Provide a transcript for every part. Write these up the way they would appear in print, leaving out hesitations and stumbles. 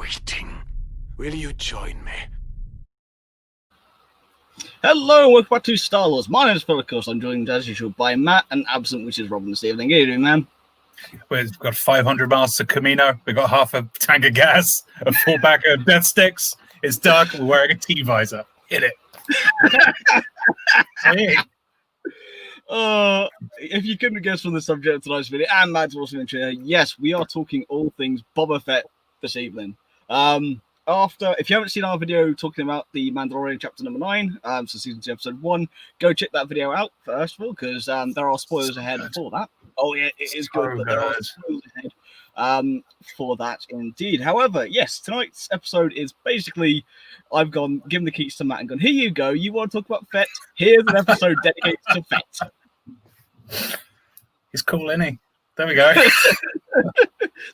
waiting. Will you join me? Hello, welcome back to Star Wars. My name is Phill, of course. I'm joined as usual by Matt and absent, which is Robin this evening. How are you doing, man? We've got 500 miles to Camino. We've got half a tank of gas, a full pack of death sticks. It's dark. We're wearing a T-visor. Hit it. Hey. If you couldn't guess from the subject of tonight's video, and Matt's also in here, yes, we are talking all things Boba Fett this evening. If you haven't seen our video talking about the Mandalorian chapter number 9, so season 2, episode 1, go check that video out first of all, because there are spoilers ahead for that. Oh yeah, it is good, but there are spoilers ahead for that indeed. However, yes, tonight's episode is basically I've given the keys to Matt and gone, here you go. You want to talk about Fett? Here's an episode dedicated to Fett. He's cool, isn't he? There we go.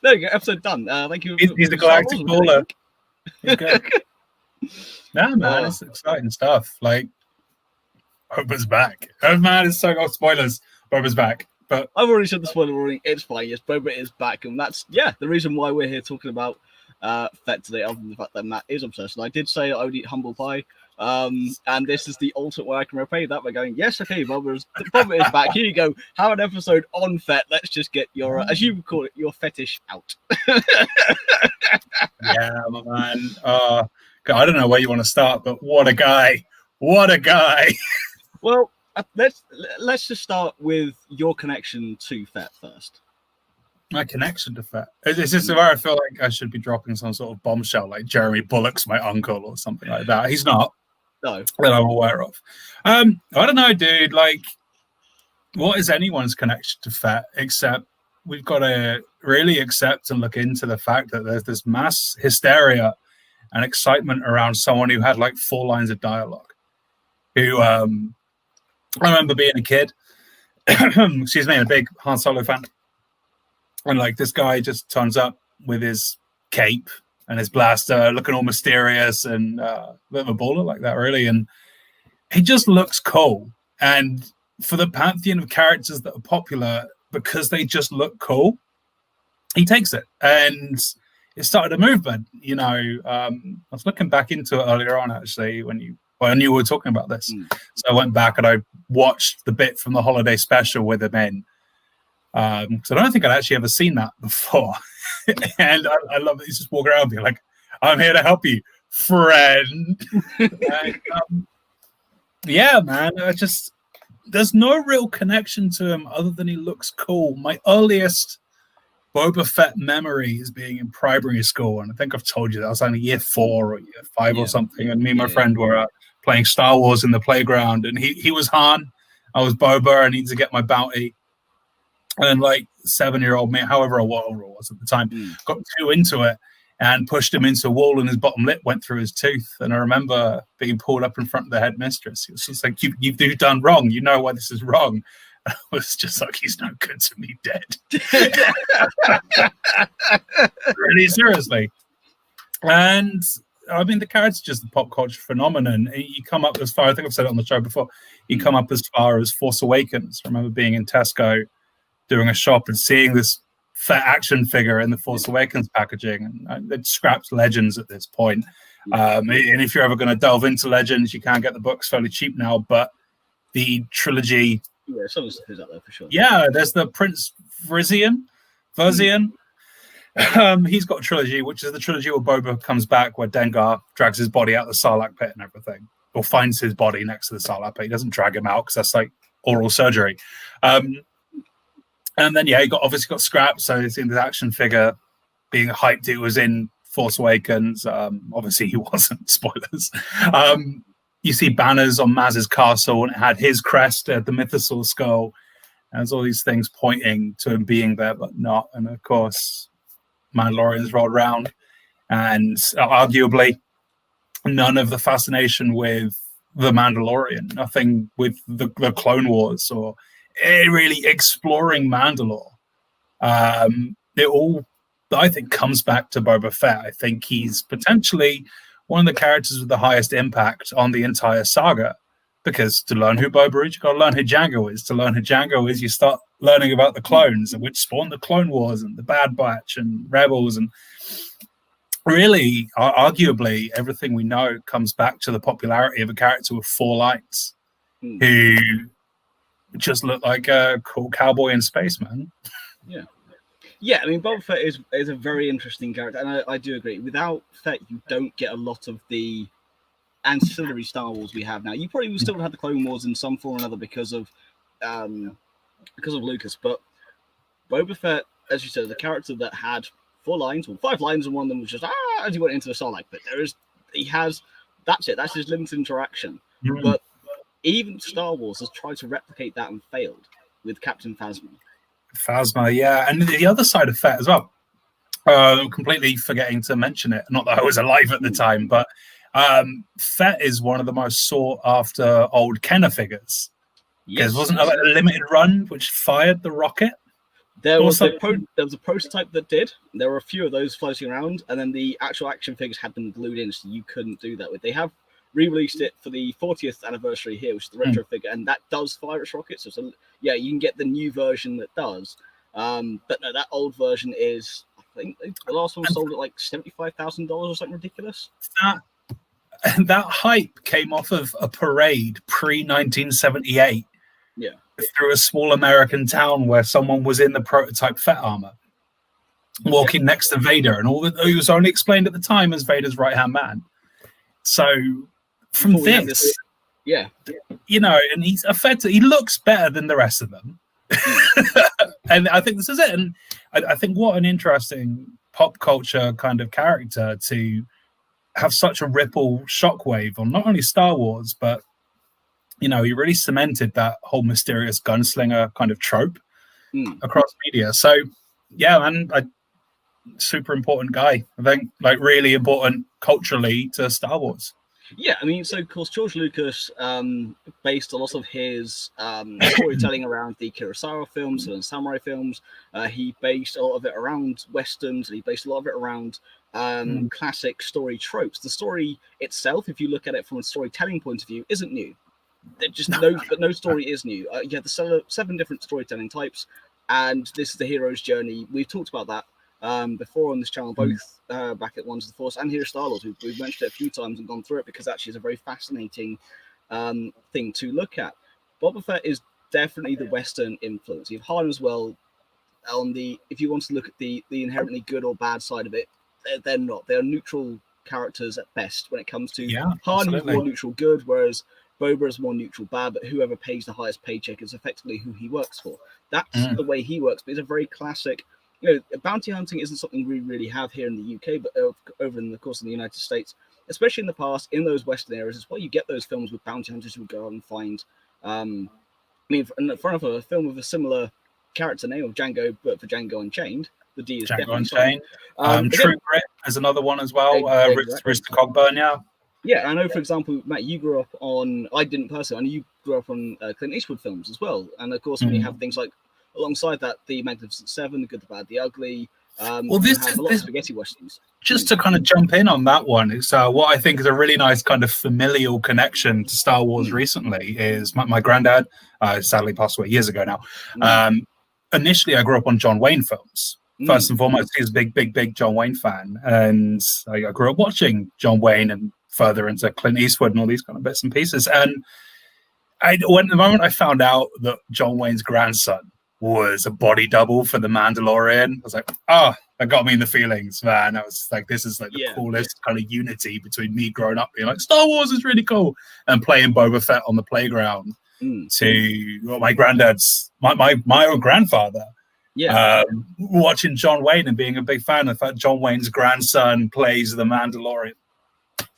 There we go. Episode done. Thank you. He's the galactic baller. He's good. Nah, man, it's exciting stuff. Like, Boba's back. Oh man, it's so spoilers. Boba's back. But I've already said the spoiler warning. It's fine. Yes, Boba is back, and that's the reason why we're here talking about Fett today. Other than the fact that Matt is obsessed, and I did say I would eat humble pie. And this is the ultimate way I can repay that by going, yes, okay, Boba is back. Here you go. Have an episode on Fett. Let's just get your, as you would call it, your fetish out. Yeah, my man. I don't know where you want to start, but what a guy! What a guy! Well, let's just start with your connection to Fett first. My connection to Fett. It's just where I feel like I should be dropping some sort of bombshell, like Jeremy Bullock's my uncle or something like that. He's not. No, that I'm aware of. I don't know, dude. Like, what is anyone's connection to Fett except we've got to really accept and look into the fact that there's this mass hysteria and excitement around someone who had like 4 lines of dialogue. Who I remember being a kid. Excuse me, a big Han Solo fan. And like this guy just turns up with his cape and his blaster, looking all mysterious and a bit of a baller like that, really. And he just looks cool. And for the pantheon of characters that are popular, because they just look cool, he takes it. And it started a movement. You know, I was looking back into it earlier on, actually, I knew we were talking about this. So I went back and I watched the bit from the holiday special with him in. So I don't think I'd actually ever seen that before. And I love that he's just walking around being like, I'm here to help you, friend. And, yeah, man, there's no real connection to him other than he looks cool. My earliest Boba Fett memory is being in primary school, and I think I've told you that I was only year 4 or year 5 or something, and me and my friend were playing Star Wars in the playground, and he was Han, I was Boba, and he needed to get my bounty. And like 7-year-old me, however old I was at the time, got too into it and pushed him into a wall, and his bottom lip went through his tooth. And I remember being pulled up in front of the headmistress. She's like, you've done wrong. You know why this is wrong. And I was just like, he's no good to me, dead. Really seriously. And I mean, the character's just a pop culture phenomenon. You come up as far, I think I've said it on the show before, you come up as far as Force Awakens. I remember being in Tesco doing a shop and seeing this Fett action figure in the Force Awakens packaging, and they'd scrapped Legends at this point. And if you're ever going to delve into Legends, you can get the books fairly cheap now, but the trilogy... Yeah, some of the stuff is out there for sure. Yeah, there's the Prince Versian. He's got a trilogy, which is the trilogy where Boba comes back, where Dengar drags his body out of the Sarlacc pit and everything, or finds his body next to the Sarlacc pit. He doesn't drag him out because that's like oral surgery. And then, he obviously got scrapped, so it's in the action figure being hyped. It was in Force Awakens. Obviously, he wasn't. Spoilers. You see banners on Maz's castle, and it had his crest, the mythosaur skull. And there's all these things pointing to him being there, but not. And, of course, Mandalorians rolled around. And arguably, none of the fascination with the Mandalorian, nothing with the Clone Wars or really exploring Mandalore. It all, I think, comes back to Boba Fett. I think he's potentially one of the characters with the highest impact on the entire saga, because to learn who Boba is, you've got to learn who Jango is. To learn who Jango is, you start learning about the clones, which spawned the Clone Wars and the Bad Batch and Rebels. And really, arguably, everything we know comes back to the popularity of a character with 4 lines who just look like a cool cowboy and spaceman. Yeah. Yeah, I mean, Boba Fett is a very interesting character, and I do agree. Without Fett, you don't get a lot of the ancillary Star Wars we have now. You probably will still have the Clone Wars in some form or another because of Lucas, but Boba Fett, as you said, is a character that had 4 lines, or 5 lines, and one of them was just as he went into the Sarlacc. But that's it. That's his limited interaction. But even Star Wars has tried to replicate that and failed with Captain Phasma. Phasma, yeah, and the other side of Fett as well. Completely forgetting to mention it. Not that I was alive at the time, but Fett is one of the most sought after old Kenner figures. Yes, wasn't a limited run which fired the rocket? There was a prototype that did. There were a few of those floating around, and then the actual action figures had them glued in, so you couldn't do that with. They have re-released it for the 40th anniversary here, which is the retro figure, and that does fire its rockets. So yeah, you can get the new version that does. But no, that old version is, I think, the last one sold at like $75,000 or something ridiculous. That hype came off of a parade pre-1978. Yeah. Through a small American town where someone was in the prototype Fett armor, walking next to Vader, and he was only explained at the time as Vader's right-hand man. So from this, you know, and he's effective. He looks better than the rest of them, and I think this is it. And I think what an interesting pop culture kind of character to have such a ripple shockwave on not only Star Wars, but you know, he really cemented that whole mysterious gunslinger kind of trope across media. So, yeah, man, super important guy. I think, like, really important culturally to Star Wars. Yeah, I mean, so of course George Lucas based a lot of his storytelling around the Kurosawa films and samurai films. He based a lot of it around westerns, and he based a lot of it around classic story tropes. The story itself, if you look at it from a storytelling point of view, isn't new. No story is new. You have the 7 different storytelling types, and this is the hero's journey. We've talked about that before on this channel, both back at Wonders of the Force and here at Star Wars. We've mentioned it a few times and gone through it because actually it's a very fascinating thing to look at. Boba Fett is definitely the Western influence. You have Han as well. If you want to look at the inherently good or bad side of it, they're not. They're neutral characters at best when it comes to Han. He's more neutral good, whereas Boba is more neutral bad, but whoever pays the highest paycheck is effectively who he works for. That's the way he works. But it's a very classic, you know, bounty hunting isn't something we really have here in the UK, but over in the course of the United States, especially in the past, in those Western areas, is why you get those films with bounty hunters who go out and find, I mean, in front of a film with a similar character name of Django, but for Django Unchained, the D is Django Unchained. True Grit is another one as well. Rooster Cogburn, Yeah, I know, for example, Matt, you grew up on, I didn't personally, I know you grew up on Clint Eastwood films as well. And of course, when you have things like, alongside that, The Magnificent Seven, The Good, the Bad, the Ugly, well, this is a lot of spaghetti westerns. Just to kind of jump in on that one, it's what I think is a really nice kind of familial connection to Star Wars recently is my granddad, sadly passed away years ago now. Initially, I grew up on John Wayne films. First and foremost, he was a big John Wayne fan. And I grew up watching John Wayne and further into Clint Eastwood and all these kind of bits and pieces. And the moment I found out that John Wayne's grandson was a body double for The Mandalorian, I was like, that got me in the feelings, man. I was like, this is like the coolest kind of unity between me growing up being like, Star Wars is really cool, and playing Boba Fett on the playground to my granddad's, my own grandfather. Watching John Wayne and being a big fan of the fact John Wayne's grandson plays The Mandalorian.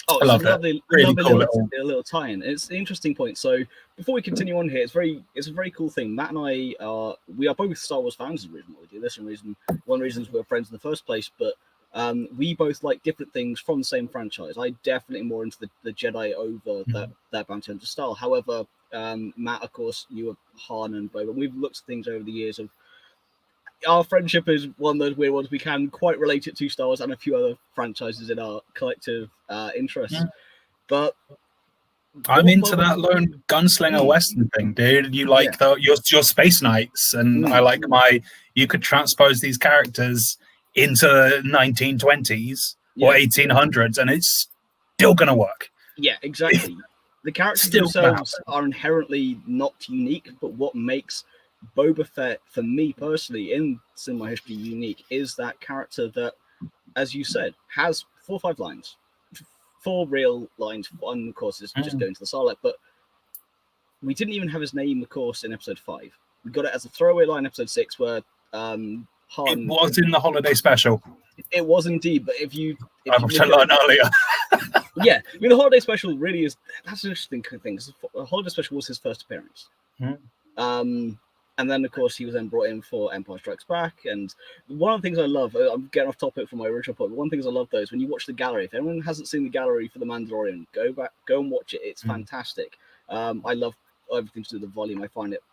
Oh, I love that. Really cool little tie-in. It's an interesting point. So before we continue on here, it's a very cool thing. Matt and I we are both Star Wars fans. The reason why we do this, and one of the reasons we're friends in the first place. But we both like different things from the same franchise. I definitely more into the Jedi over that bounty hunter style. However, Matt, of course, you were Han and Boba. We've looked at things over the years of. Our friendship is one of those weird ones. We can quite relate it to Star Wars and a few other franchises in our collective interests. Yeah. But I'm into that lone gunslinger Western thing, dude. You like your space knights, and I like you could transpose these characters into 1920s or 1800s, and it's still going to work. Yeah, exactly. The characters Still themselves are inherently not unique, but what makes Boba Fett, for me personally, in cinema history unique, is that character that, as you said, has 4 or 5 lines. 4 real lines. One, of course, is just going to the Sarlacc, but we didn't even have his name, of course, in episode 5. We got it as a throwaway line in episode 6, where Han... It was in the holiday special. It was indeed, but if you which I learned earlier. Yeah, I mean, the holiday special really is, that's an interesting thing, because the holiday special was his first appearance. And then, of course, he was then brought in for Empire Strikes Back. And one of the things I love, I'm getting off topic from my original point, but one of the things I love, though, is when you watch the gallery. If anyone hasn't seen the gallery for The Mandalorian, go and watch it. It's fantastic. I love everything to do with the volume. I find it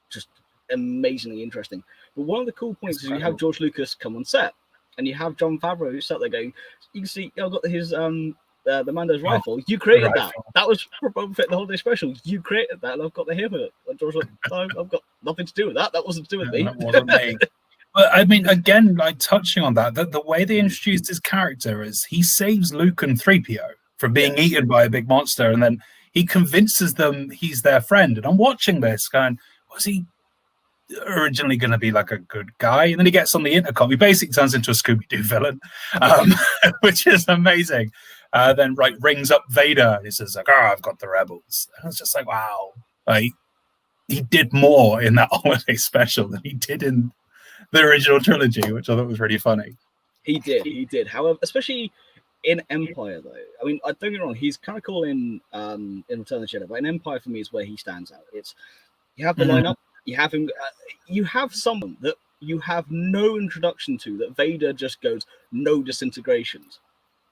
just amazingly interesting. But one of the cool points is you have George Lucas come on set, and you have Jon Favreau who's sat there going, you can see, I've got his the Mando's rifle. You created that. That was for Boba Fett, the holiday special. You created that, and I've got the hammer. And George's like, no, I've got nothing to do with that. That wasn't to do with me. That wasn't me. But I mean, again, like touching on that, the way they introduced his character is he saves Luke and 3PO from being eaten by a big monster, and then he convinces them he's their friend. And I'm watching this going, was he originally going to be like a good guy? And then he gets on the intercom. He basically turns into a Scooby-Doo villain, which is amazing. Then rings up Vader. And he says like, I've got the rebels. And I was just like, wow. Like, he did more in that holiday special than he did in the original trilogy, which I thought was really funny. He did. However, especially in Empire, though. I mean, don't get me wrong, he's kind of cool in Return of the Jedi, but in Empire, for me, is where he stands out. It's, you have the lineup, you have him, you have someone that you have no introduction to, that Vader just goes, no disintegrations.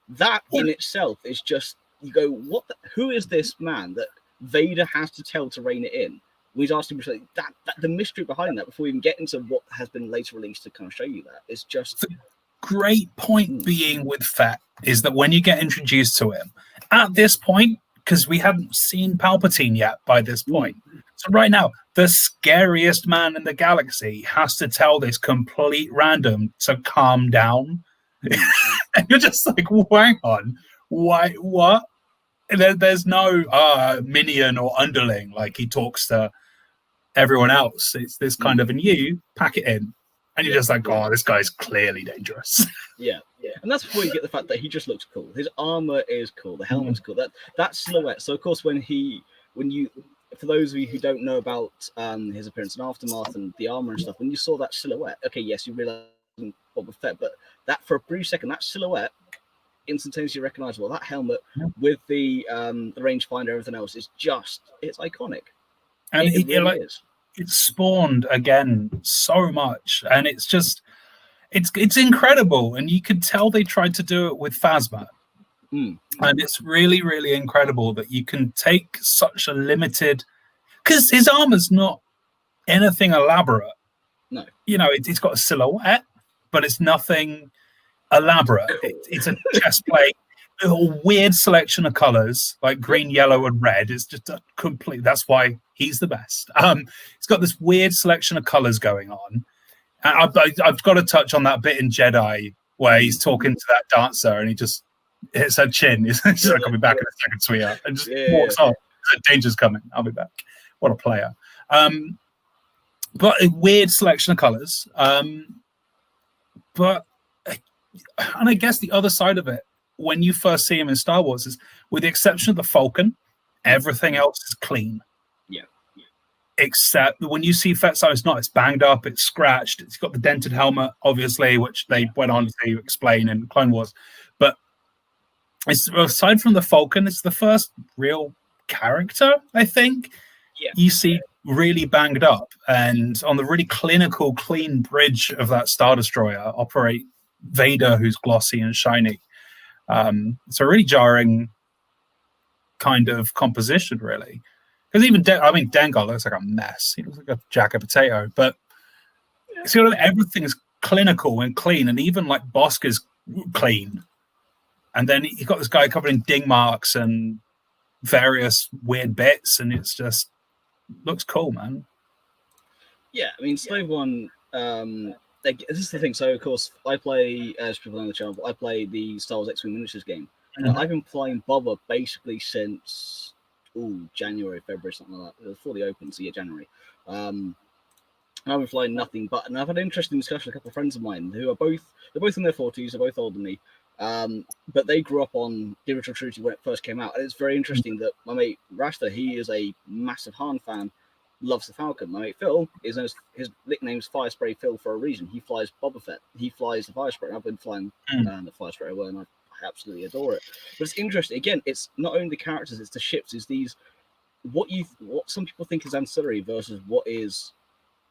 That in itself is just, you go, who is this man that Vader has to tell to rein it in? He's asked him that the mystery behind that, before we even get into what has been later released to kind of show you that, it's just... The great point being with Fett is that when you get introduced to him, at this point, because we haven't seen Palpatine yet by this point, so right now, the scariest man in the galaxy has to tell this complete random to calm down. And you're just like, well, hang on, why, what? There's no minion or underling like he talks to everyone else. It's this kind of, and you pack it in, and you're just like, oh, this guy's clearly dangerous. Yeah. And that's before you get the fact that he just looks cool. His armor is cool. The helmet's cool. That silhouette. So of course, when you, for those of you who don't know about his appearance in Aftermath and the armor and stuff, when you saw that silhouette, okay, yes, you realize Boba Fett, but that for a brief second, that silhouette, instantaneously recognizable. That helmet with the rangefinder, everything else is it's iconic. And it really is. It spawned again so much, and it's just it's incredible. And you could tell they tried to do it with Phasma. And it's really, really incredible that you can take such a limited, because his armor's not anything elaborate. No, it's got a silhouette, but it's nothing elaborate. It's a chest plate, a weird selection of colors like green, yellow, and red. It's just a complete. That's why he's the best. It's got this weird selection of colors going on. And I've got to touch on that bit in Jedi where he's talking to that dancer and he just hits her chin. He's like, "I'll be back in a second, sweetheart," and just walks off. Danger's coming. I'll be back. What a player. But a weird selection of colors. But and I guess the other side of it, when you first see him in Star Wars, is with the exception of the Falcon, everything else is clean. Yeah. Except when you see Fett's it's not. It's banged up. It's scratched. It's got the dented helmet, obviously, which they went on to explain in Clone Wars. But it's, aside from the Falcon, it's the first real character, I think, you see really banged up. And on the really clinical, clean bridge of that Star Destroyer operate Vader, who's glossy and shiny. It's a really jarring kind of composition, really. Because even Dengar looks like a mess. He looks like a jack of potato. But everything's clinical and clean, and even like Bosk is clean. And then you've got this guy covered in ding marks and various weird bits, and it's just looks cool, man. Yeah, I mean, Slave One, this is the thing. So of course, I play as people on the channel. I play the Star Wars X-Wing miniatures game. I've been playing Boba basically since January, February, something like that. Before the open, so yeah, January. And I've been flying nothing but, and I've had an interesting discussion with a couple of friends of mine who are both in their 40s, they're both older than me. But they grew up on the original trilogy when it first came out, and it's very interesting that my mate Rasta, he is a massive Han fan, loves the Falcon. My mate Phil is his nickname's Fire Spray Phil for a reason. He flies Boba Fett. He flies the Fire Spray. I've been flying the Fire Spray well, and I absolutely adore it. But it's interesting. Again, it's not only the characters, it's the ships. It's these what some people think is ancillary versus what is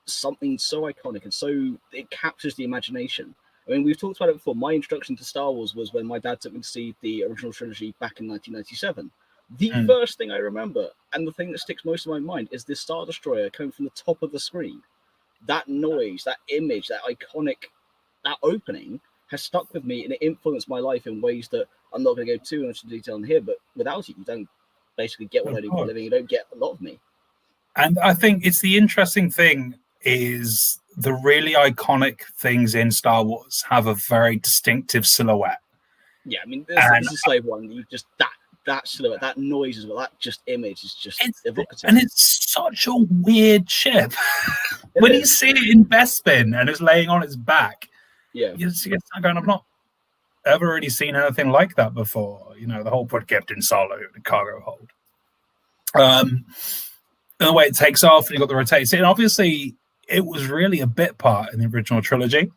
something so iconic and so it captures the imagination. I mean, we've talked about it before. My introduction to Star Wars was when my dad took me to see the original trilogy back in 1997. The first thing I remember, and the thing that sticks most in my mind, is this Star Destroyer coming from the top of the screen. That noise, that image, that iconic, that opening has stuck with me, and it influenced my life in ways that I'm not going to go too much into detail in here, but without it, you don't basically get what I do for a living. You don't get a lot of me. And I think it's the interesting thing is the really iconic things in Star Wars have a very distinctive silhouette. Yeah, I mean, this is Slave One. You just that silhouette, that noise as well, that just image is just evocative. And it's such a weird ship. When you see it in Bespin and it's laying on its back, you're going, I've not ever really seen anything like that before. You know, the whole put Captain Solo in the cargo hold. And the way it takes off, and you've got the rotating seat. And obviously, it was really a bit part in the original trilogy.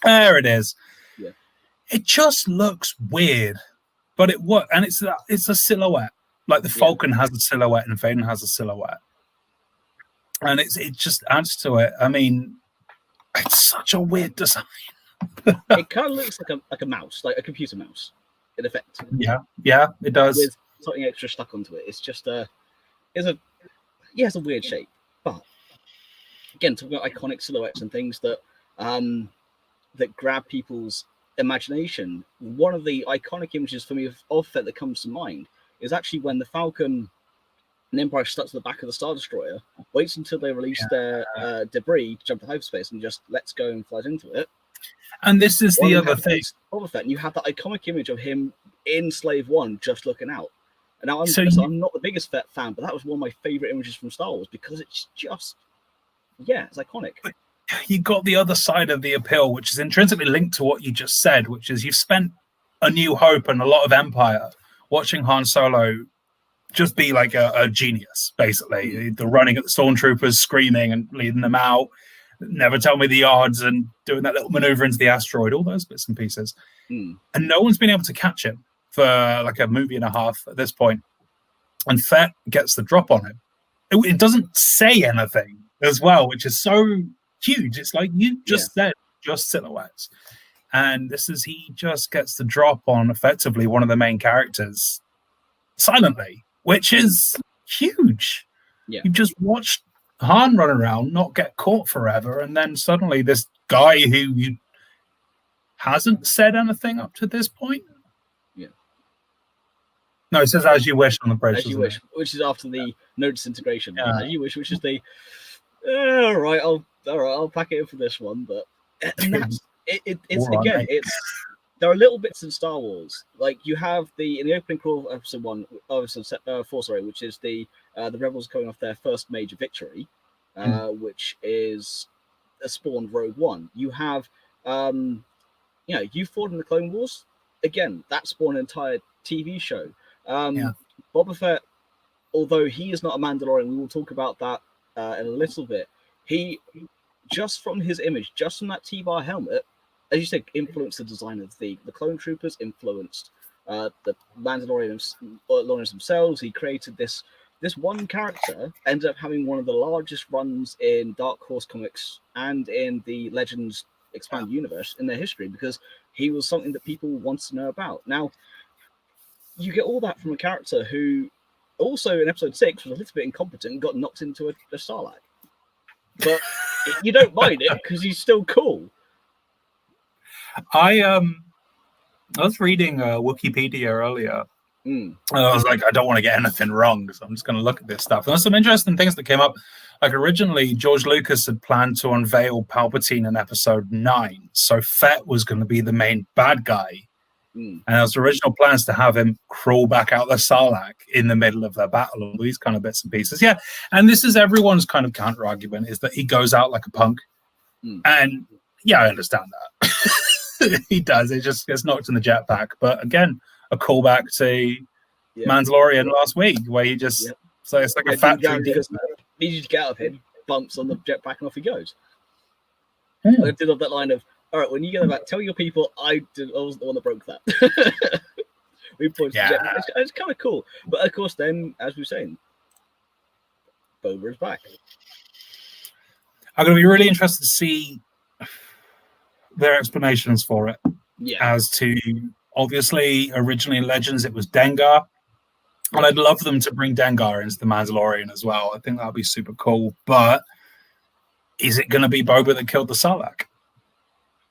There it is. Yeah. It just looks weird, but it's a silhouette. Like the Falcon has a silhouette and Vaden has a silhouette, and it just adds to it. I mean, it's such a weird design. It kind of looks like a mouse, like a computer mouse, in effect. Yeah, it does. With something extra stuck onto it. It's just it's a weird shape, but again, talking about iconic silhouettes and things that that grab people's imagination. One of the iconic images for me of Fett that comes to mind is actually when the Falcon and Empire stuck to the back of the Star Destroyer, waits until they release their debris to jump to hyperspace and just lets go and flies into it. And this is the other thing. Boba Fett, and you have that iconic image of him in Slave One just looking out. And now I'm not the biggest Fett fan, but that was one of my favorite images from Star Wars because it's just, it's iconic. But you got the other side of the appeal, which is intrinsically linked to what you just said, which is you've spent A New Hope and a lot of Empire watching Han Solo just be like a genius, basically. The running at the stormtroopers, screaming and leading them out, never tell me the odds, and doing that little maneuver into the asteroid, all those bits and pieces. And no one's been able to catch him for like a movie and a half at this point. And Fett gets the drop on him. It doesn't say anything as well, which is so huge. It's like you just said, just silhouettes. And he just gets the drop on effectively one of the main characters silently, which is huge. Yeah. You've just watched Han run around, not get caught forever, and then suddenly this guy who hasn't said anything up to this point. Yeah. No, it says "As You Wish" on the bridge. As You Wish, which is after the no disintegration. Yeah. As You Wish, which is the all right, I'll pack it in for this one, but and that's it's right, again, mate. There are little bits in Star Wars, like you have in the opening crawl of episode 4, which is the rebels coming off their first major victory, which is a spawned Rogue One. You have, you fought in the Clone Wars. Again, that spawned an entire TV show. Boba Fett, although he is not a Mandalorian, we will talk about that in a little bit. He, just from his image, just from that T-bar helmet, as you said, influenced the design of the clone troopers, influenced the Mandalorians themselves. He created this one character, ended up having one of the largest runs in Dark Horse comics and in the Legends Expanded Universe in their history, because he was something that people wanted to know about. Now, you get all that from a character who also in episode 6 was a little bit incompetent and got knocked into a Sarlacc. But you don't mind it because he's still cool. I was reading Wikipedia earlier, Mm. And I was like, I don't want to get anything wrong, so I'm just going to look at this stuff. And there's some interesting things that came up. Like originally, George Lucas had planned to unveil Palpatine in Episode 9, so Fett was going to be the main bad guy. And there was original plans to have him crawl back out the Sarlacc in the middle of their battle, all these kind of bits and pieces. Yeah, and this is everyone's kind of counter-argument, is that he goes out like a punk. And yeah, I understand that. He does. It just gets knocked in the jetpack. But again, a callback to Mandalorian last week, where he just... So it's like a factory... Needs you to get out of him, bumps on the jetpack, and off he goes. I did have that line of, all right, when you get back, tell your people I wasn't the one that broke that. We pointed to the jetpack. It's kind of cool. But of course, then, as we were saying, Boba is back. I'm going to be really interested to see their explanations for it. Yeah. As to, obviously, originally in Legends, it was Dengar. And I'd love them to bring Dengar into the Mandalorian as well. I think that would be super cool. But is it going to be Boba that killed the Sarlacc?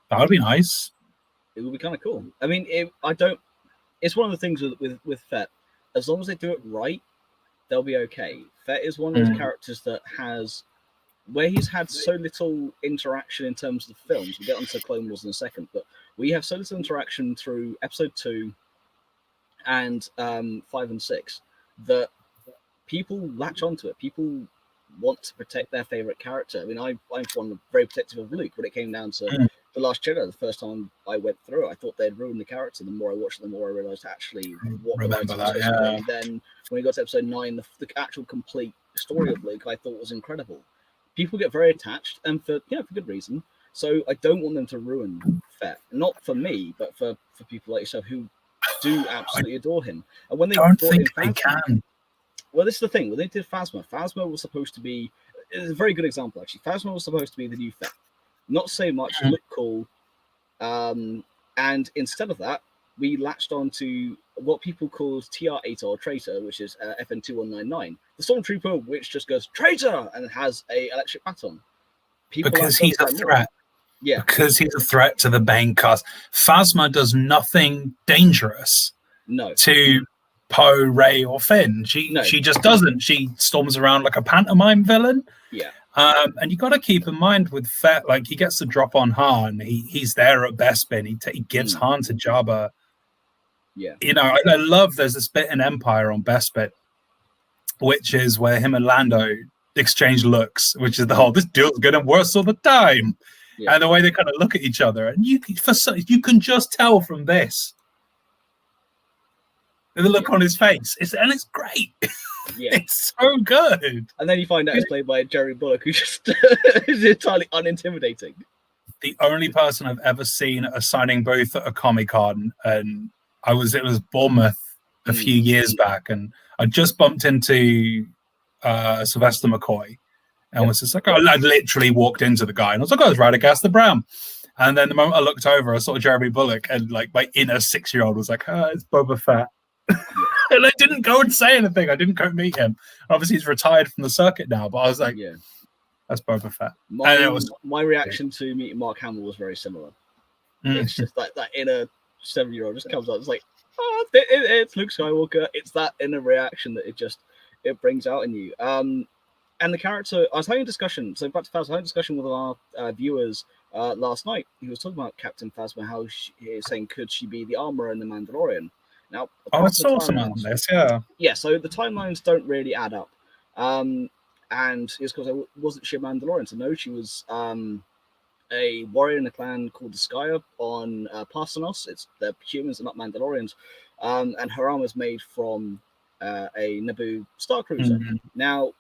That would be nice. It would be kind of cool. I mean, it's one of the things with Fett. As long as they do it right, they'll be okay. Fett is one of those characters that has, where he's had so little interaction in terms of the films. We'll get onto Clone Wars in a second, but we have so little interaction through Episode 2 and 5 and 6 that people latch onto it. People want to protect their favorite character. I mean, I'm one very protective of Luke when it came down to The Last Jedi. The first time I went through it, I thought they'd ruined the character. The more I watched it, the more I realized actually what the writing was supposed to be. Then when we got to Episode 9, the actual complete story of Luke, I thought was incredible. People get very attached, and for good reason. So I don't want them to ruin Fett. Not for me, but for people like yourself who do absolutely adore him. And when they don't think they can. Well, this is the thing. When they did Phasma was supposed to be... It's a very good example, actually. Phasma was supposed to be the new Fett. Not so much, look cool. And instead of that, we latched on to what people called TR-8 or Traitor, which is FN2199. The Stormtrooper, which just goes, Traitor! And has a electric baton. Because he's a threat. Yeah. Because he's a threat to the main cast. Phasma does nothing dangerous to Poe, Rey, or Finn. She just doesn't. She storms around like a pantomime villain. Yeah. And you got to keep in mind with Fett, like he gets the drop on Han. He's there at Bespin. He gives Han to Jabba. Yeah. You know, I love there's this bit in Empire on Bespin, which is where him and Lando exchange looks, which is the whole, this deal's getting worse all the time. Yeah. And the way they kind of look at each other. And you can just tell from this. The look on his face. It's great. Yeah. It's so good. And then you find out it's played by Jerry Bullock, who just is entirely unintimidating. The only person I've ever seen at a signing booth at a Comic-Con, and it was Bournemouth a few years back, and I just bumped into Sylvester McCoy. And was just like, I literally walked into the guy and I was like, it's Radagast Brown. And then the moment I looked over, I saw Jeremy Bullock, and like my inner 6-year-old was like, it's Boba Fett. And I didn't go and say anything. I didn't go meet him. Obviously, he's retired from the circuit now, but I was like, that's Boba Fett. My reaction to meeting Mark Hamill was very similar. It's just like that inner 7-year-old just comes out. It's like, it's Luke Skywalker. It's that inner reaction that it brings out in you. And the character, I was having a discussion. So back to Phasma, I was having a discussion with our viewers last night. He was talking about Captain Phasma, how he is saying, could she be the armorer in the Mandalorian? Now, I saw some on this, yeah. So the timelines don't really add up, and it's because wasn't she a Mandalorian? So no, she was a warrior in a clan called the Skya on Parthenos. They're humans, they're not Mandalorians, and her armor is made from a Naboo Star Cruiser. Now,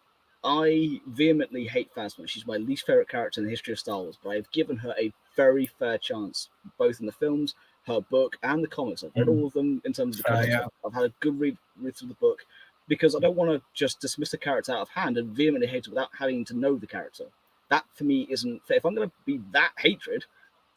I vehemently hate Phasma. She's my least favorite character in the history of Star Wars, but I've given her a very fair chance, both in the films, her book, and the comics. I've read all of them in terms of the comics. I've had a good read through the book, because I don't want to just dismiss a character out of hand and vehemently hate it without having to know the character. That, for me, isn't fair. If I'm going to be that hatred,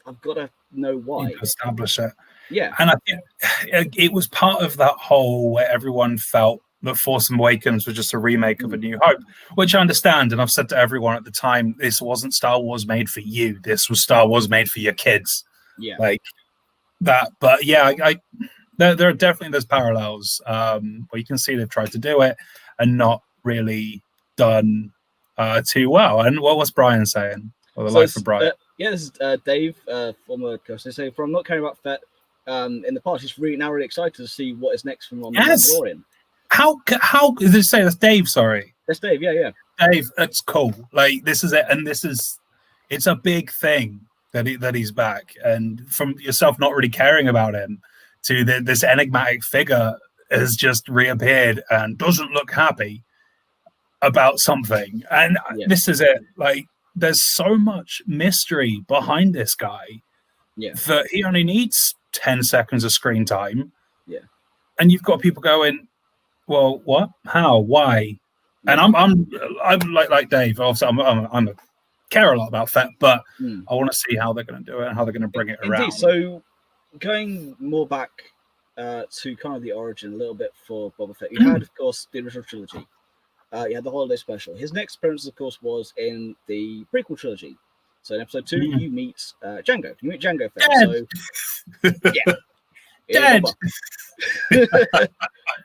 I've got to know why. Establish it. Yeah. And I think it was part of that whole where everyone felt that Force Awakens was just a remake of A New Hope, which I understand. And I've said to everyone at the time, this wasn't Star Wars made for you. This was Star Wars made for your kids. Yeah. Like that. But yeah, There are definitely those parallels where you can see they've tried to do it and not really done too well. And what was Brian saying? Or the life of Brian? This is Dave, former coach. They say, from not caring about Fett in the past, he's really excited to see what is next from on the Mandalorian. How did they say that's Dave? Sorry, that's Dave. Yeah. Dave, that's cool. Like, this is it, and it's a big thing that he's back. And from yourself not really caring about him to this enigmatic figure has just reappeared and doesn't look happy about something. And this is it. Like, there's so much mystery behind this guy that he only needs 10 seconds of screen time. Yeah. And you've got people going, well, what? How? Why? And I'm like Dave. Also, I'm care a lot about Fett, but I want to see how they're going to do it and how they're going to bring it around. So, going more back to kind of the origin a little bit for Boba Fett, you had, of course, the original trilogy. You had the holiday special. His next appearance, of course, was in the prequel trilogy. So in episode 2, you meet Django. You meet Django Fett. So, Dead.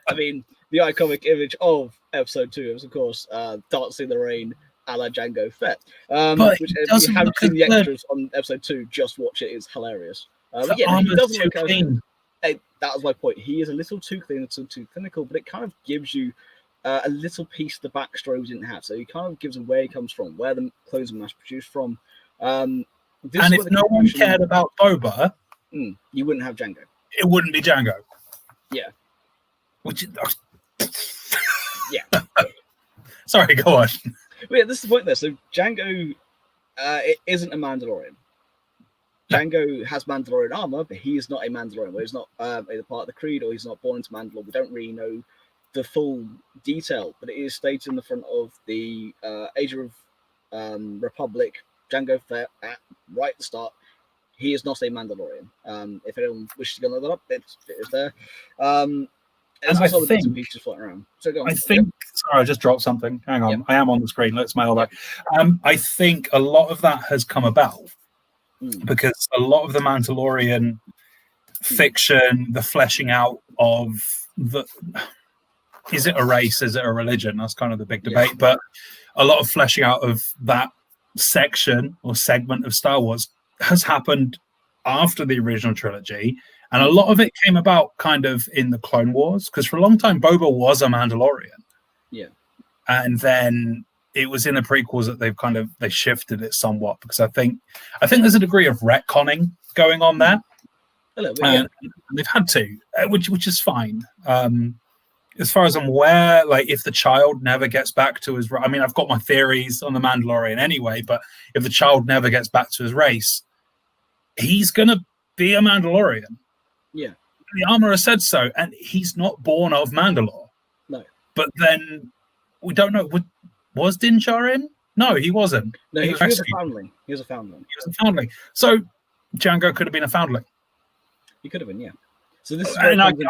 I mean, the iconic image of episode 2 was, of course, Dancing in the Rain a la Django Fett. Which, if you haven't seen the extras on episode 2, just watch it. It's hilarious. But he doesn't look clean. That was my point. He is a little too clean, a little too clinical, but it kind of gives you a little piece of the backstory we didn't have. So he kind of gives him where he comes from, where the clothes are mass produced from. And if no one cared about Boba, you wouldn't have Django. It wouldn't be Django. Yeah. Which is... yeah. Sorry, go on. But yeah, this is the point there. So Django it isn't a Mandalorian. Django has Mandalorian armor, but he is not a Mandalorian. Well, he's not either part of the Creed or he's not born into Mandalore. We don't really know the full detail, but it is stated in the front of the Age of Republic, Django Fett, right at the start, he is not a Mandalorian. If anyone wishes to go look that up, it is there. There's also the bits and pieces floating around. So go on. Sorry, I just dropped something. Hang on. Yep. I am on the screen. Let's mail back. I think a lot of that has come about because a lot of the Mandalorian fiction, the fleshing out of the... Is it a race? Is it a religion? That's kind of the big debate. Yeah. But a lot of fleshing out of that section or segment of Star Wars has happened after the original trilogy. And a lot of it came about kind of in the Clone Wars, because for a long time, Boba was a Mandalorian. Yeah. And then it was in the prequels that they shifted it somewhat, because I think there's a degree of retconning going on there. A little bit, and they've had to, which is fine. As far as I'm aware, like, if the child never gets back to his... I mean, I've got my theories on the Mandalorian anyway, but if the child never gets back to his race, he's going to be a Mandalorian. Yeah. The Armorer said so, and he's not born of Mandalore. No. But then, we don't know, was Din Djarin? No, he wasn't. No, he was a foundling. He was a foundling. So, Django could have been a foundling. He could have been, yeah. So this is I'm retconning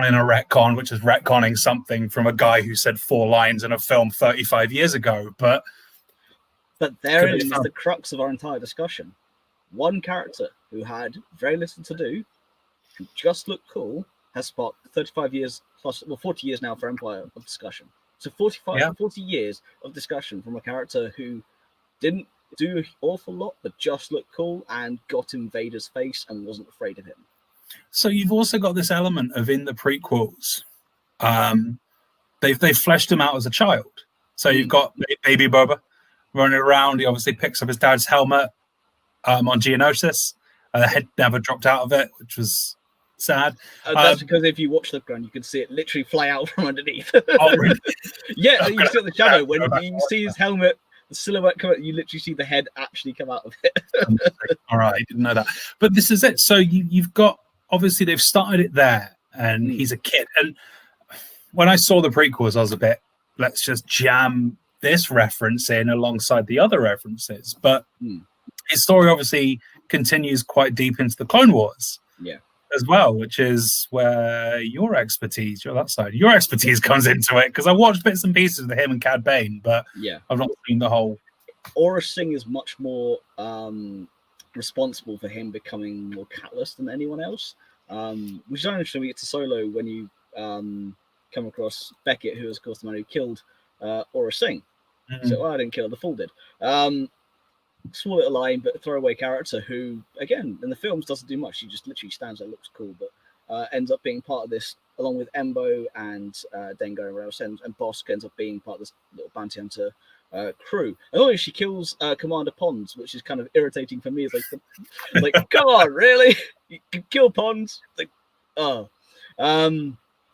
a retcon, which is retconning something from a guy who said 4 lines in a film 35 years ago. But therein is the crux of our entire discussion. One character who had very little to do, who just looked cool, has sparked 35 years plus, 40 years now for Empire of discussion. So 40 years of discussion from a character who didn't do an awful lot, but just looked cool and got in Vader's face and wasn't afraid of him. So you've also got this element of, in the prequels, they've fleshed him out as a child. So you've got baby Boba running around. He obviously picks up his dad's helmet on Geonosis. The head never dropped out of it, which was sad. That's because if you watch the ground, you can see it literally fly out from underneath. Oh, really? Yeah, you see it in the shadow. When you see his helmet, the silhouette come out, you literally see the head actually come out of it. All right, I didn't know that. But this is it. So you've got... Obviously, they've started it there, and he's a kid. And when I saw the prequels, I was a bit, let's just jam this reference in alongside the other references. But his story obviously continues quite deep into the Clone Wars as well, which is where your expertise comes into it. Because I watched bits and pieces of him and Cad Bane, but I've not seen the whole. Aura Singh is much more... responsible for him becoming more callous than anyone else. which is interesting. We get to Solo when you come across Beckett, who is, of course, the man who killed Aura Singh. So, well, I didn't kill her, the Fool did. Small little line, but a throwaway character who, again, in the films doesn't do much. He just literally stands there, looks cool, but ends up being part of this, along with Embo and Dengo and Rouse, and Bosk ends up being part of this little bounty hunter crew. And only she kills Commander Pons, which is kind of irritating for me. It's like, come on, really? You can kill Pons? Like, oh.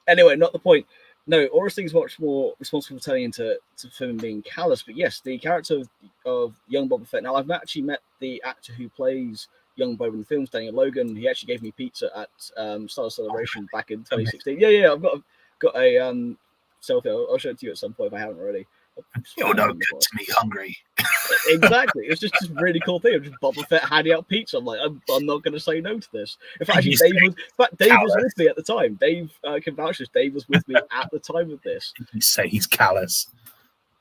Anyway, not the point. No, Aura Singh is much more responsible for turning into him being callous. But yes, the character of young Boba Fett. Now, I've actually met the actor who plays young Boba in the films, Daniel Logan. He actually gave me pizza at Star Wars Celebration back in 2016. Yeah, I've got a selfie. I'll show it to you at some point if I haven't already. You're no good to me hungry. Exactly. It's just this really cool thing. Just Boba Fett handing out pizza. I'm like, I'm not going to say no to this. In fact, actually, Dave was with me at the time. Dave can vouch this. Dave was with me at the time of this. You say he's callous.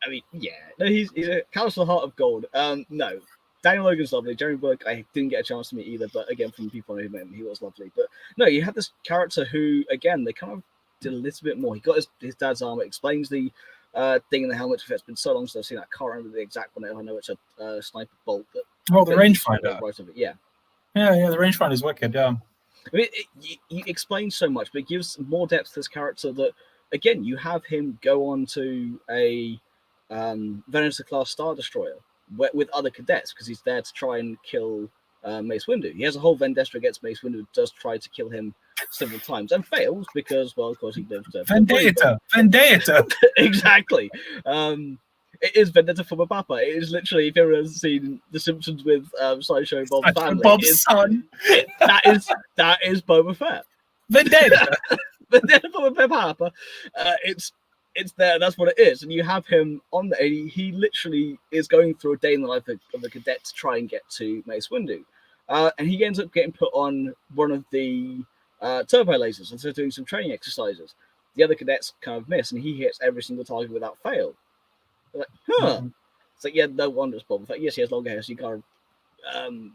I mean, yeah. No, he's a callous with a heart of gold. No. Daniel Logan's lovely. Jeremy Bulloch, I didn't get a chance to meet either, but again, from people who met him, he was lovely. But no, you had this character who, again, they kind of did a little bit more. He got his dad's armor, explains the thing in the helmet. It's been so long since I've seen that. I can't remember the exact one. I know it's a sniper bolt. But the rangefinder. Right of it. Yeah, the rangefinder is wicked. Yeah, I mean, you explain so much, but it gives more depth to this character. That again, you have him go on to a Venator class Star Destroyer with other cadets because he's there to try and kill Mace Windu. He has a whole vendetta against Mace Windu. Does try to kill him several times and fails because, well, of course, he lives to Vendetta. Exactly. It is Vendetta from a Papa. It is literally, if you've ever seen The Simpsons with Sideshow Bob's family, Bob's son. That is Boba Fett. Vendetta. Vendetta from a Papa. It's there. That's what it is. And you have him on there. He literally is going through a day in the life of a cadet to try and get to Mace Windu. And he ends up getting put on one of the turbo lasers, and so doing some training exercises. The other cadets kind of miss, and he hits every single target without fail. They're like, It's like, yeah, no wonder it's Boba Fett. Yes, he has longer hair, so you can't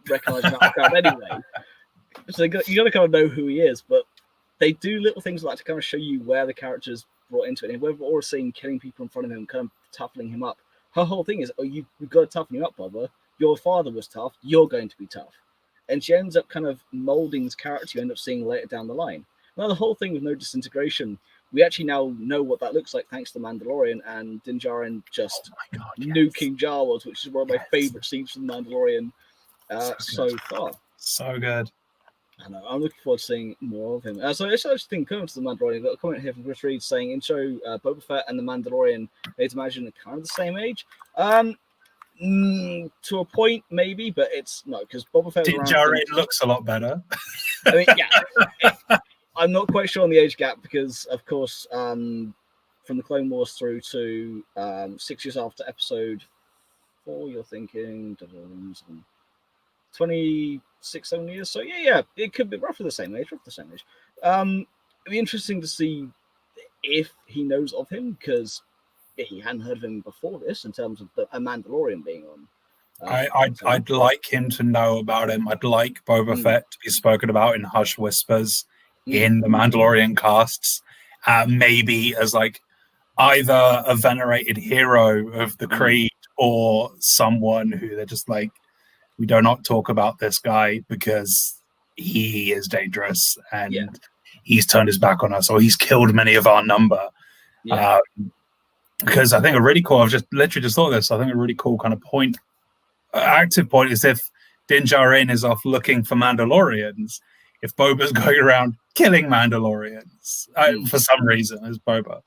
recognize him out of the crowd anyway. So you got to kind of know who he is, but they do little things like that to kind of show you where the character's brought into it. And whether we're seeing killing people in front of him, kind of toughening him up. Her whole thing is, you've got to toughen you up, Boba. Your father was tough. You're going to be tough. And she ends up kind of molding this character you end up seeing later down the line. Now, the whole thing with no disintegration, we actually now know what that looks like thanks to The Mandalorian and Din Djarin just nuking Jawas, which is one of my favorite scenes from The Mandalorian so far. So good. I know. I'm looking forward to seeing more of him. So it's interesting coming to The Mandalorian. I've got a comment here from Chris Reed saying, in show, Boba Fett and The Mandalorian, they'd imagine they're kind of the same age. To a point, maybe, but it's no, because Boba Fett. Din Djarin looks a lot better. I mean, yeah, I'm not quite sure on the age gap because, of course, from the Clone Wars through to 6 years after Episode 4, you're thinking 26, 7 years. So yeah, it could be roughly the same age. It'd be interesting to see if he knows of him because he hadn't heard of him before this in terms of a Mandalorian being on. I'd like him to know about him. I'd like Boba Fett to be spoken about in hushed whispers in the Mandalorian casts, maybe as like either a venerated hero of the Creed or someone who they're just like, we do not talk about this guy because he is dangerous and he's turned his back on us or he's killed many of our number. Yeah. Because I think a really cool, I've just literally just thought of this, I think a really cool kind of point, active point is if Din Djarin is off looking for Mandalorians, if Boba's going around killing Mandalorians for some reason as Boba.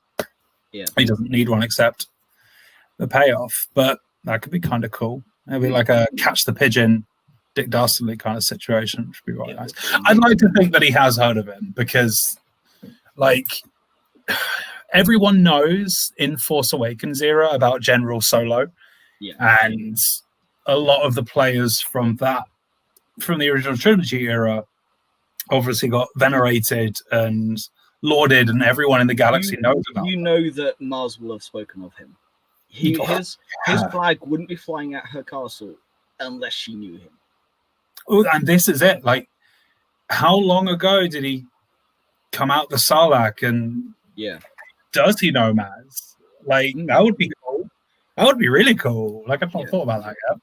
Yeah. He doesn't need one except the payoff, but that could be kind of cool. Maybe like a catch the pigeon, Dick Dastardly kind of situation, which would be really nice. I'd like to think that he has heard of him because, like, everyone knows in Force Awakens era about General Solo, and a lot of the players from the original trilogy era obviously got venerated and lauded, and everyone in the galaxy knows about him. You know that Mars will have spoken of him. His flag wouldn't be flying at her castle unless she knew him. Oh, and this is it. Like, how long ago did he come out the Sarlacc, and does he know Maz? Like, that would be cool. That would be really cool. Like, I've not thought about that yet.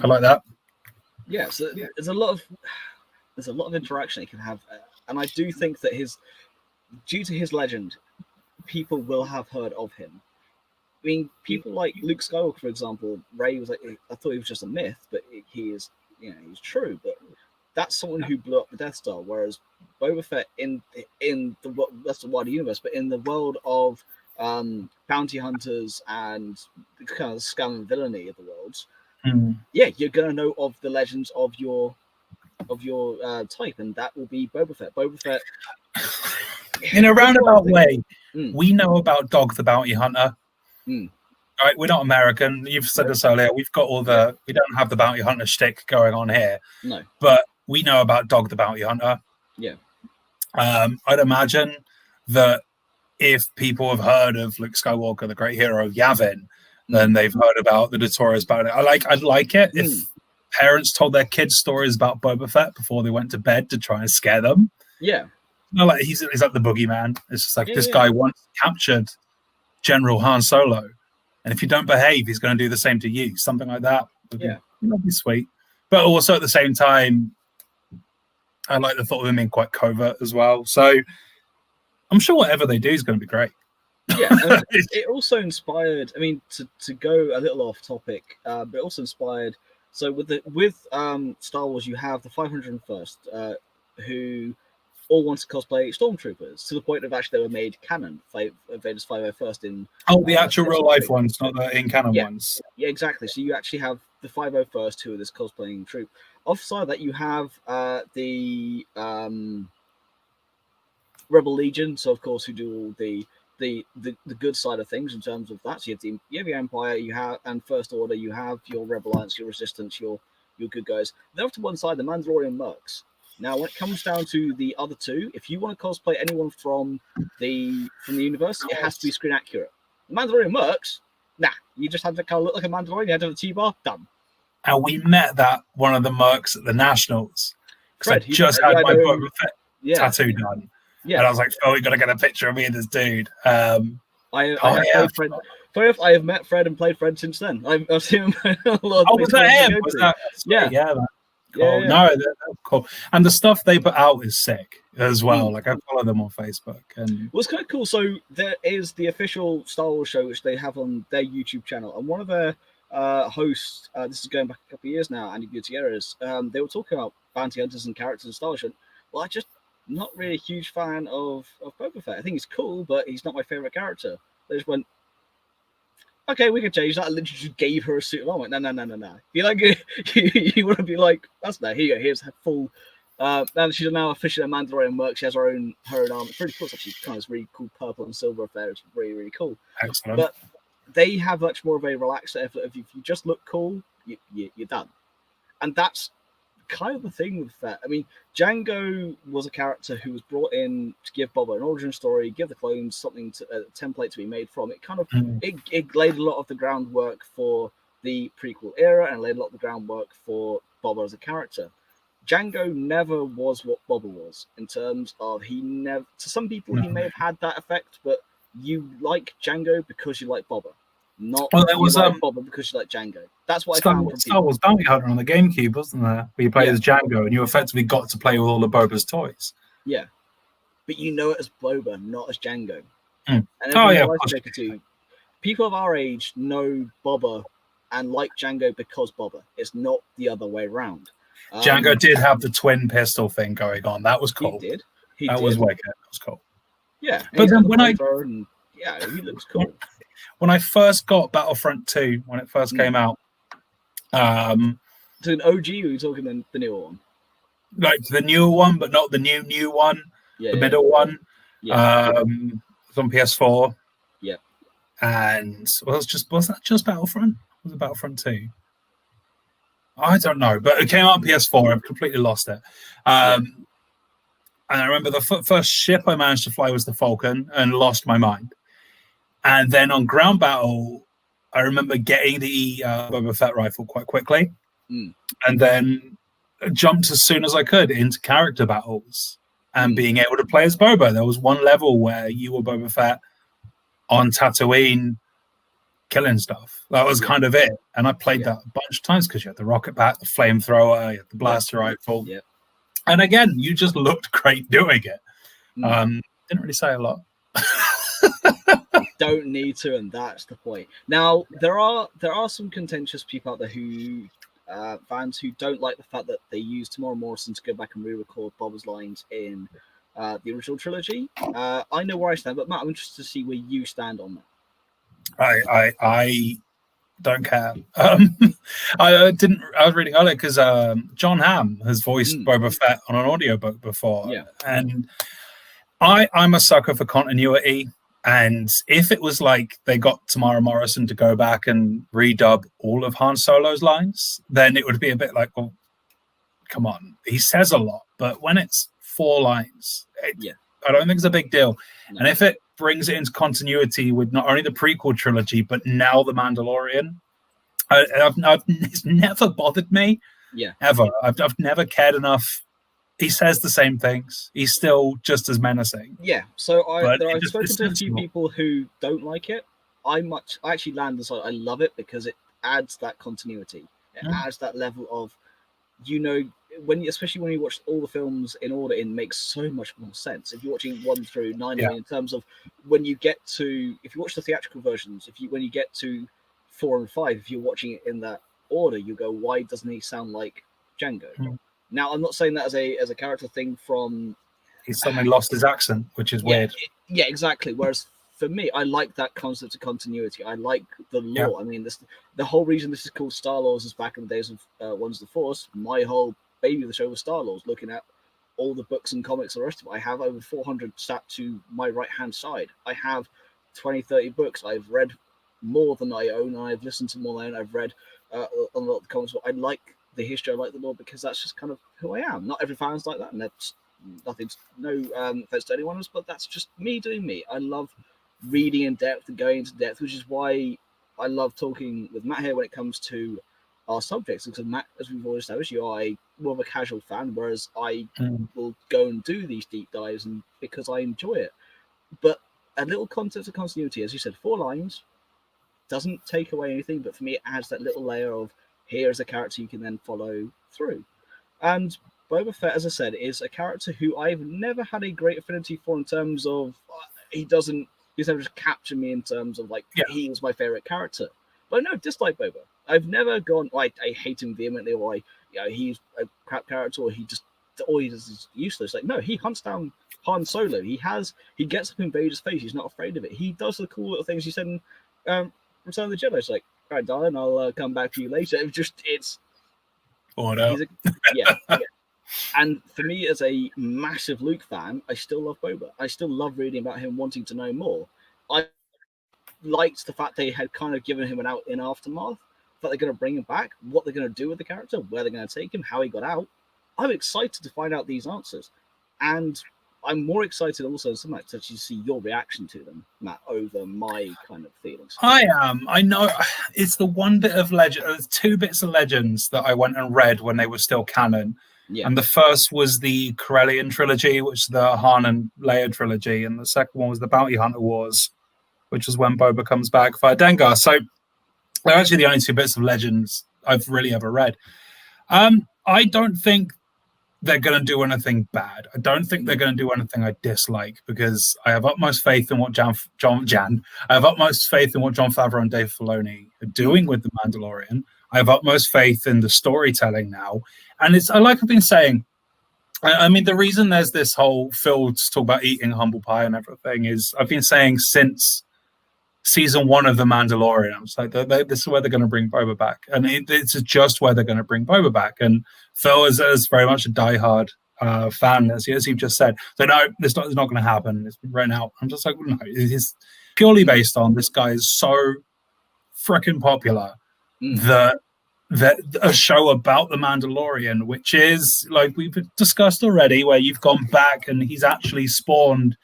I like that. Yeah, so there's a lot of interaction he can have, and I do think that due to his legend, people will have heard of him. I mean, people like Luke Skywalker, for example. Rey was like, I thought he was just a myth, but he is, he's true. But that's someone who blew up the Death Star. Whereas Boba Fett in that's the wider universe, but in the world of bounty hunters and the kind of scam and villainy of the worlds, you're gonna know of the legends of your type, and that will be Boba Fett. Boba Fett, in a roundabout way, we know about Dog the Bounty Hunter. Right, we're not American. You've said this earlier. We've got all the. We don't have the bounty hunter shtick going on here. No, but we know about Dog the Bounty Hunter. Yeah. I'd imagine that if people have heard of Luke Skywalker, the great hero Yavin, then they've heard about the notorious bounty. I'd like it if parents told their kids stories about Boba Fett before they went to bed to try and scare them. Yeah. No, like he's like the boogeyman. It's just like this guy once captured General Han Solo, and if you don't behave, he's going to do the same to you. Something like that would be sweet. But also at the same time, I like the thought of him being quite covert as well. So I'm sure whatever they do is going to be great. Yeah, it also inspired. I mean, to go a little off topic, but it also inspired. So with Star Wars, you have the 501st, who all want to cosplay stormtroopers to the point of actually they were made canon. Vader's 501st in the actual real life ones, not the in canon ones. Yeah, exactly. So you actually have the 501st who are this cosplaying troop. Offside that you have the Rebel Legion, so of course who do all the good side of things in terms of that. So you have the Empire, you have and First Order, you have your Rebel Alliance, your Resistance, your good guys. Then off to one side, the Mandalorian Mercs. Now, when it comes down to the other two, if you want to cosplay anyone from the universe, it has to be screen accurate. The Mandalorian Mercs, you just have to kind of look like a Mandalorian. You have to have a T-bar, done. And we met one of the Mercs at the Nationals. Fred, I just had my Boba Fett tattoo done. Yeah. And I was like, "Oh, we got to get a picture of me and this dude." I have Fred. Funny enough, I have met Fred and played Fred since then. I've seen him a lot. Was that him? Was that? Yeah. Cool. Yeah. No, they're cool. And the stuff they put out is sick as well. Like I follow them on Facebook. And well, it's kind of cool. So there is the official Star Wars show, which they have on their YouTube channel. And one of their hosts, this is going back a couple of years now, Andy Gutierrez, they were talking about bounty hunters and characters in Star Wars. Well, I just not really a huge fan of Boba Fett. I think he's cool, but he's not my favorite character. They just went, okay, we can change that. I literally just gave her a suit. I'm like, no. You like, you want to be like, that's no. Here you go. Here's her full. And she's now officially a Mandalorian Merc. She has her own arm. It's pretty cool. It's actually kind of this really cool purple and silver affair. It's really, really cool. Excellent. But they have much more of a relaxed effort. If you just look cool, you're done. And that's kind of the thing with that. I mean, Django was a character who was brought in to give Boba an origin story, give the clones something a template to be made from. It kind of it laid a lot of the groundwork for the prequel era and laid a lot of the groundwork for Boba as a character. Django never was what Boba was in terms of to some people he may have had that effect, but you like Django because you like Boba. Not there was Boba because you like Django. That's what I found from Star Wars Bounty Hunter on the GameCube, wasn't there? Where you played as Django and you effectively got to play with all of Boba's toys. Yeah. But you know it as Boba, not as Django. And people of our age know Boba and like Django because Boba. It's not the other way around. Django did have the twin pistol thing going on. That was cool. He did. That was wicked. That was cool. Yeah. But then when he looks cool. When I first got Battlefront 2, when it first came out, so an OG, or are you talking the newer one? Like the newer one, but not the new one. The middle one. Yeah. It's on PS4. Yeah. And was that just Battlefront? Was it Battlefront 2? I don't know, but it came out on PS4. I've completely lost it. And I remember the first ship I managed to fly was the Falcon and lost my mind. And then on ground battle, I remember getting the Boba Fett rifle quite quickly. And then jumped as soon as I could into character battles and being able to play as Boba. There was one level where you were Boba Fett on Tatooine killing stuff. That was kind of it. And I played that a bunch of times because you had the rocket back, the flamethrower, you had the blaster rifle. Yeah. And again, you just looked great doing it. Didn't really say a lot. Don't need to, and that's the point. Now, there are some contentious people out there who fans who don't like the fact that they used Tamora Morrison to go back and re-record Boba's lines in the original trilogy. I know where I stand, but Matt, I'm interested to see where you stand on that. I don't care. I was reading earlier because John Hamm has voiced Boba Fett on an audiobook before. Yeah. And I'm a sucker for continuity. And if it was like they got Tamara Morrison to go back and redub all of Han Solo's lines, then it would be a bit like, well, come on. He says a lot, but when it's 4 lines, I don't think it's a big deal. No. And if it brings it into continuity with not only the prequel trilogy, but now The Mandalorian, it's never bothered me. Yeah. Ever. I've never cared enough. He says the same things. He's still just as menacing. Yeah. So I've spoken to a few people who don't like it. I actually land this. I love it because it adds that continuity. It adds that level of, especially when you watch all the films in order, it makes so much more sense. If you're watching 1 through 9, in terms of when you get to, if you watch the theatrical versions, when you get to 4 and 5, if you're watching it in that order, you go, why doesn't he sound like Jango? Now, I'm not saying that as a character thing from... He's suddenly lost his accent, which is weird. Yeah, exactly. Whereas for me, I like that concept of continuity. I like the lore. I mean, the whole reason this is called Star Wars is back in the days of Ones of the Force. My whole baby of the show was Star Wars, looking at all the books and comics and the rest of it. I have over 400 sat to my right-hand side. I have 20, 30 books. I've read more than I own. I've listened to more than I own. I've read a lot of the comics. I like the history, I like the lore, because that's just kind of who I am. Not every fan's like that, and that's no offense to anyone else, but that's just me doing me. I love reading in depth and going into depth, which is why I love talking with Matt here when it comes to our subjects. Because Matt, as we've always established, you are more of a casual fan, whereas I will go and do these deep dives and because I enjoy it. But a little concept of continuity, as you said, 4 lines doesn't take away anything, but for me, it adds that little layer of here's a character you can then follow through. And Boba Fett, as I said, is a character who I've never had a great affinity for in terms of he's never just captured me in terms of he was my favorite character. But no, dislike Boba. I've never gone, I hate him vehemently, or he's a crap character, or he does is useless. Like, no, he hunts down Han Solo. He gets up in Vader's face. He's not afraid of it. He does the cool little things he said in Return of the Jedi. It's like, all right, darling, I'll come back to you later. It's order. Yeah. And for me, as a massive Luke fan, I still love Boba. I still love reading about him, wanting to know more. I liked the fact they had kind of given him an out in Aftermath, that they're going to bring him back, what they're going to do with the character, where they're going to take him, how he got out. I'm excited to find out these answers. And I'm more excited also so much to actually see your reaction to them, Matt, over my kind of feelings. I am. I know it's the one bit of legend. There's 2 bits of Legends that I went and read when they were still canon. Yeah. And the first was the Corellian trilogy, which is the Han and Leia trilogy. And the second one was the Bounty Hunter Wars, which is when Boba comes back via Dengar. So they're actually the only 2 bits of Legends I've really ever read. I don't think they're going to do anything bad. I don't think they're going to do anything I dislike, because I have utmost faith in what I have utmost faith in what Jon Favreau and Dave Filoni are doing with The Mandalorian. I have utmost faith in the storytelling now. And like I've been saying, I mean, the reason there's this whole Phil talk about eating humble pie and everything is I've been saying since season 1 of The Mandalorian, I was like, this is where they're going to bring Boba back. And it's just where they're going to bring Boba back. And Phil is very much a diehard fan, as you've just said. So no, it's not going to happen. It's been written out. I'm just like, well, no, it's purely based on this guy is so freaking popular that a show about The Mandalorian, which is, like we've discussed already, where you've gone back and he's actually spawned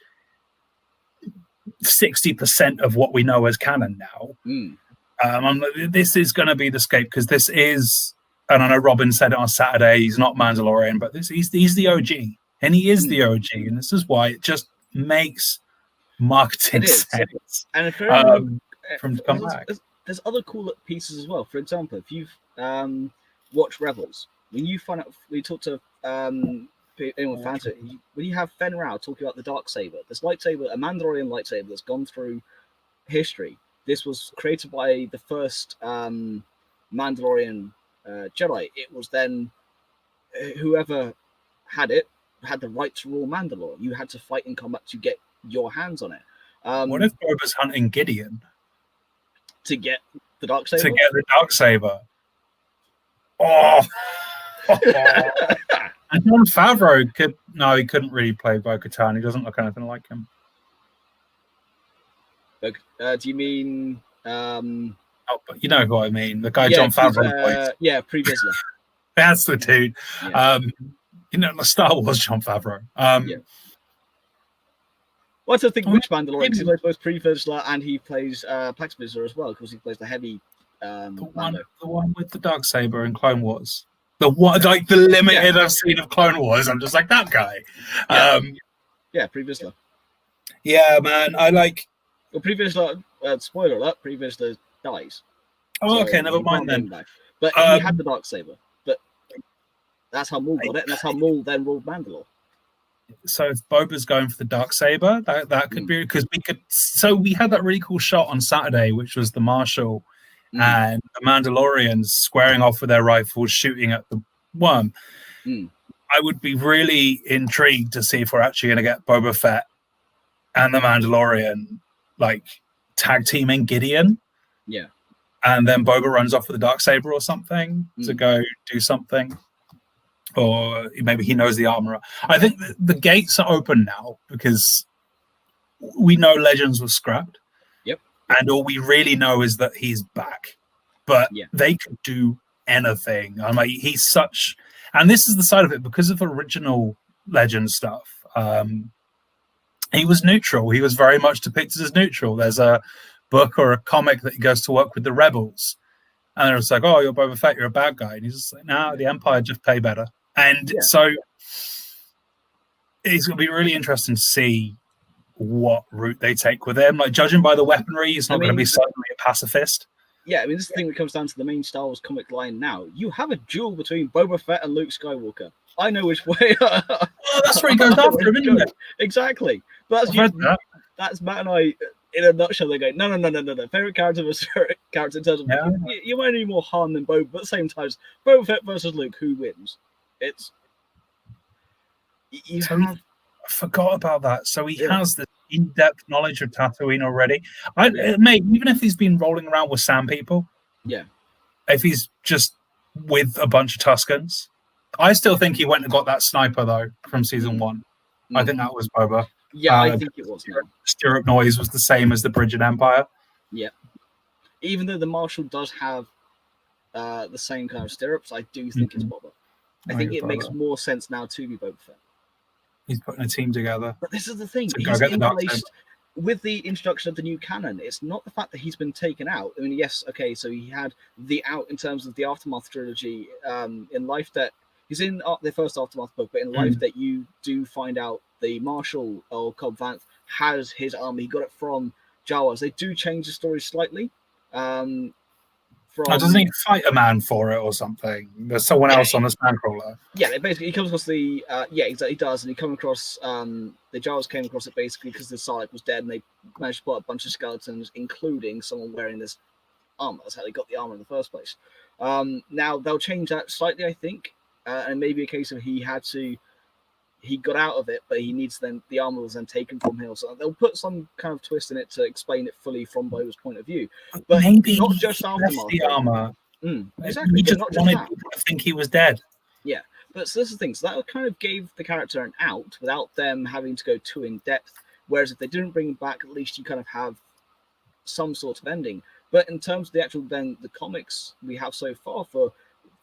60% of what we know as canon now. This is going to be the scape, because this is and I know Robin said it on Saturday, he's not Mandalorian, but he's the OG, and he is the OG, and this is why it just makes marketing sense. And if from to come back. There's other cool pieces as well. For example, if you've watched Rebels, when you find out, we talked to anyone fans it, when you have Fen Rao talking about the Darksaber, this lightsaber, a Mandalorian lightsaber that's gone through history. This was created by the first Mandalorian Jedi. It was then whoever had it had the right to rule Mandalore. You had to fight in combat to get your hands on it. What if Boba's hunting Gideon to get the Darksaber? To get the Darksaber. Oh. And Jon Favreau he couldn't really play Bo-Katan. He doesn't look anything like him. Do you mean? But you know who I mean. The guy Jon Favreau plays. Yeah, Pre Vizsla. That's the dude. Yeah. The Star Wars Jon Favreau. Yeah. Well, I don't think which Mandalorian. He plays both Pre Vizsla and he plays Plex Vizsla as well, because he plays the heavy. The one with the Darksaber in Clone Wars. The limited I've seen of Clone Wars. I'm just like that guy. Pre Vizsla. Yeah, man. I like. Well, Pre Vizsla. Spoiler alert: Pre Vizsla dies. Oh, okay. Never mind then. But he had the Darksaber. But that's how Maul got it, and that's how Maul then ruled Mandalore. So if Boba's going for the Darksaber, that could be because we could. So we had that really cool shot on Saturday, which was the Marshal and the Mandalorians squaring off with their rifles, shooting at the worm. I would be really intrigued to see if we're actually going to get Boba Fett and the Mandalorian tag teaming Gideon. Yeah. And then Boba runs off with the Darksaber or something to go do something. Or maybe he knows the armorer. I think the gates are open now because we know Legends was scrapped. Yep. And all we really know is that he's back. But they could do anything. I'm like, he's such... And this is the side of it, because of original Legend stuff. He was neutral. He was very much depicted as neutral. There's a book or a comic that he goes to work with the rebels. And they're just like, oh, you're Boba Fett, you're a bad guy. And he's just like, no, the Empire just pay better. And so it's going to be really interesting to see what route they take with him. Judging by the weaponry, he's not going to be suddenly a pacifist. Yeah, I mean, this is the thing that comes down to the main Star Wars comic line now. You have a duel between Boba Fett and Luke Skywalker. I know which way. That's where he goes after him, isn't it? Exactly. But that's Matt and I, in a nutshell. They go, no. Favorite character versus favorite character in terms of you might need more harm than Boba, but at the same time, Boba Fett versus Luke, who wins? I forgot about that. So he has this in-depth knowledge of Tatooine already. Mate, even if he's been rolling around with sand people, if he's just with a bunch of Tuskens, I still think he went and got that sniper though from season 1. I think that was Boba. Yeah, I think it was. Stirrup noise was the same as the Bridge of Empire. Yeah, even though the Marshal does have the same kind of stirrups, I do think it's Boba. I think it makes more sense now to be Boba Fett. He's putting a team together. But this is the thing. He's interlaced with the introduction of the new canon. It's not the fact that he's been taken out. I mean, yes, okay, so he had the out in terms of the Aftermath trilogy. In Life Debt, he's in the first Aftermath book, but in Life Debt, you do find out the Marshal, or Cobb Vanth, has his army. He got it from Jawas. They do change the story slightly. Doesn't he fight a man for it or something? There's someone else on the Sandcrawler. Yeah, basically he comes across the exactly, he does, and he come across the Jawas came across it basically because the Sarlacc was dead, and they managed to put a bunch of skeletons, including someone wearing this armor. That's how they got the armor in the first place. Now they'll change that slightly, I think, and maybe a case of he got out of it, but he needs the armor was then taken from him. So they'll put some kind of twist in it to explain it fully from Boba's point of view. But maybe not just Aftermath. The armor. Exactly. He just wanted people to think he was dead. Yeah, but so this is the thing. So that kind of gave the character an out without them having to go too in depth. Whereas if they didn't bring him back, at least you kind of have some sort of ending. But in terms of the actual the comics we have so far for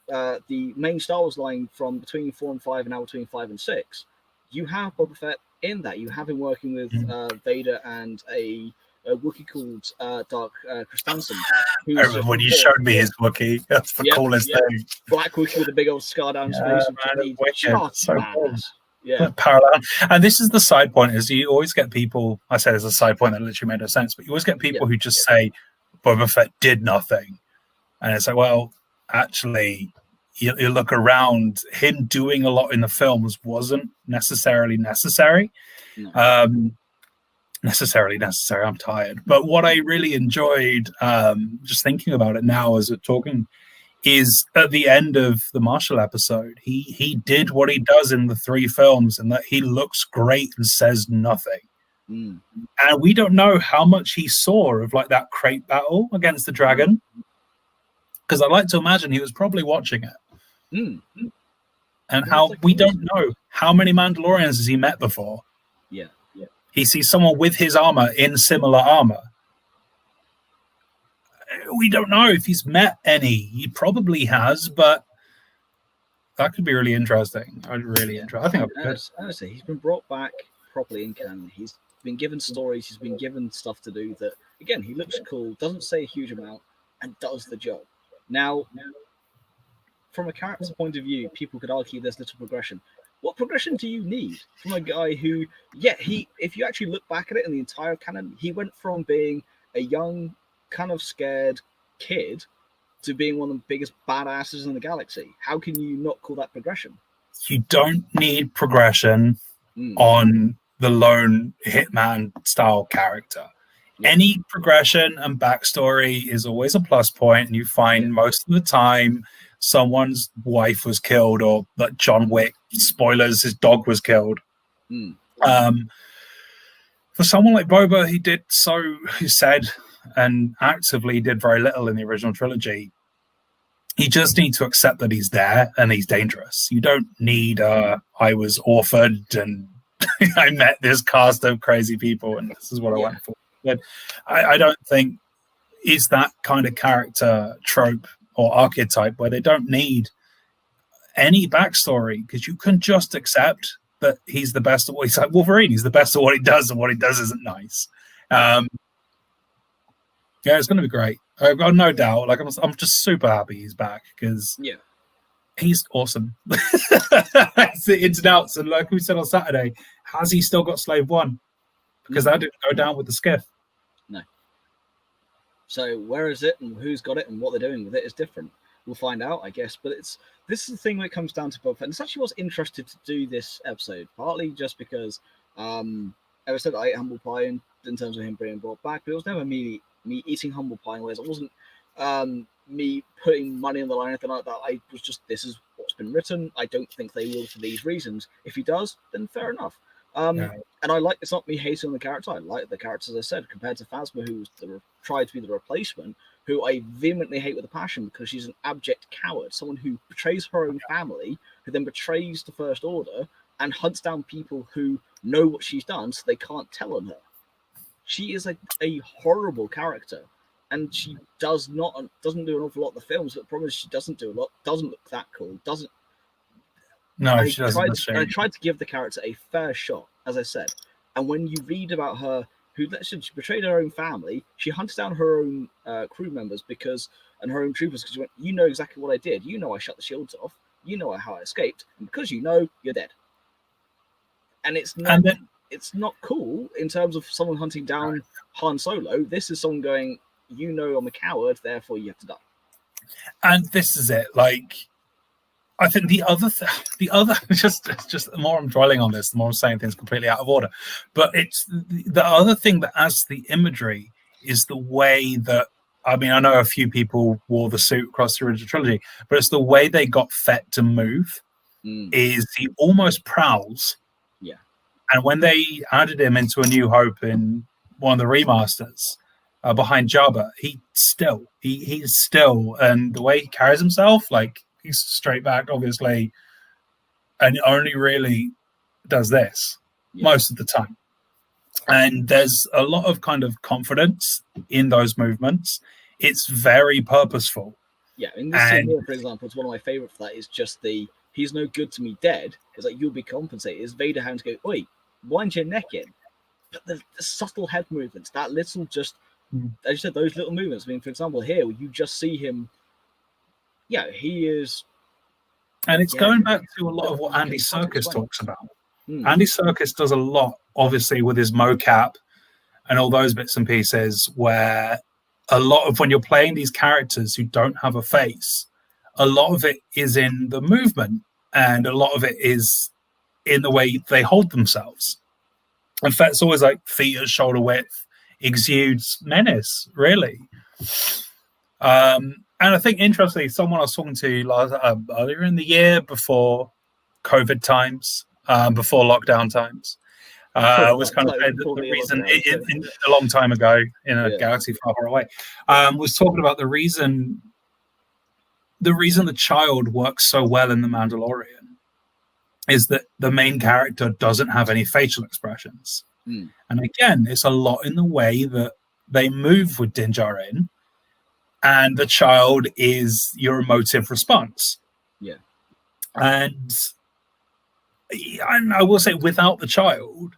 the main Star Wars line from between 4 and 5 and now between 5 and 6, you have Boba Fett in that. You have him working with Vader and a a Wookiee called Dark Christensen. I remember when you showed me his Wookiee. That's the coolest thing. Black Wookiee with a big old scar down his face. So cool. Yeah. Parallel. And this is the side point, is you always get people, I said there's a side point that literally made no sense, but you always get people who just say Boba Fett did nothing. And it's like, well, actually, you look around, him doing a lot in the films wasn't necessarily necessary. No. Necessarily necessary. I'm tired. But what I really enjoyed, just thinking about it now as we're talking, is at the end of the Marshall episode, he did what he does in the 3 films, and that he looks great and says nothing. And we don't know how much he saw of like that crate battle against the dragon, because I like to imagine he was probably watching it. And how we don't know how many Mandalorians has he met before. He sees someone with his armor in similar armor. We don't know if he's met any. He probably has, but that could be really interesting. I think I'd be good. Honestly, he's been brought back properly in canon. He's been given stories. He's been given stuff to do that. Again, he looks cool, doesn't say a huge amount, and does the job. Now, from a character point of view, people could argue there's little progression. What progression do you need from a guy who, if you actually look back at it in the entire canon, he went from being a young, kind of scared kid to being one of the biggest badasses in the galaxy? How can you not call that progression? You don't need progression on the lone hitman style character. Any progression and backstory is always a plus point, and you find most of the time someone's wife was killed, or that John Wick, spoilers, his dog was killed. For someone like Boba, he said and actively did very little in the original trilogy. You just need to accept that he's there and he's dangerous. You don't need I was orphaned and I met this cast of crazy people and this is what I went for. But I don't think it's that kind of character trope or archetype where they don't need any backstory, because you can just accept that he's the best at what he's like Wolverine. He's the best at what he does, and what he does isn't nice. It's going to be great. I've got no doubt. Like I'm just super happy he's back, because he's awesome. It's the ins and outs. And like we said on Saturday, has he still got Slave One? Because that didn't go down with the skiff. No. So where is it, and who's got it, and what they're doing with it is different. We'll find out, I guess. But this is the thing when it comes down to Boba Fett. And it's actually was interested to do this episode, partly just because, as I said, I ate humble pie in terms of him being brought back, but it was never me eating humble pie in ways. It wasn't me putting money on the line or anything like that. I was just, this is what's been written. I don't think they will for these reasons. If he does, then fair enough. And I like, it's not me hating on the character. I like the character, as I said, compared to Phasma, who tried to be the replacement, who I vehemently hate with a passion because she's an abject coward, someone who betrays her own family, who then betrays the First Order and hunts down people who know what she's done so they can't tell on her. She is a horrible character, and she doesn't do an awful lot in the films, but the problem is she doesn't do a lot, doesn't look that cool, doesn't. No, she doesn't. I tried to give the character a fair shot, as I said. And when you read about her, she betrayed her own family, she hunted down her own crew members and her own troopers because she went, you know exactly what I did. You know I shut the shields off. You know how I escaped. And because you know, you're dead. And it's not cool in terms of someone hunting down Han Solo. This is someone going, you know I'm a coward, therefore you have to die. And this is it. Like, I think the other just the more I'm dwelling on this, the more I'm saying things completely out of order. But it's the other thing that adds the imagery is the way that, I mean, I know a few people wore the suit across the original trilogy, but it's the way they got Fett to move. Is he almost prowls. Yeah. And when they added him into A New Hope in one of the remasters behind Jabba, he's still, and the way he carries himself, like, he's straight back, obviously, and only really does this most of the time. And there's a lot of kind of confidence in those movements. It's very purposeful. Yeah, in this scene here, for example, it's one of my favorite for that is just the he's no good to me dead. It's like, you'll be compensated. Is Vader having to go, oi, wind your neck in. but the subtle head movements, that little just, Mm. as you said, those little movements. I mean, for example, here you just see him. Yeah, he is. And it's Yeah, going back to a lot of what you Andy can hard to Serkis explain. talks about. Hmm. Andy Serkis does a lot, obviously, with his mocap and all those bits and pieces, where a lot of when you're playing these characters who don't have a face, a lot of it is in the movement, and a lot of it is in the way they hold themselves. In fact, it's always like feet at shoulder width, exudes menace, really. And I think, interestingly, someone I was talking to earlier in the year, before COVID times, before lockdown times, was kind of saying that the reason, a long time ago in a galaxy far, far away, was talking about the reason the child works so well in The Mandalorian is that the main character doesn't have any facial expressions. Mm. And again, it's a lot in the way that they move with Din Djarin, and the child is your emotive response. Yeah. And I will say, without the child,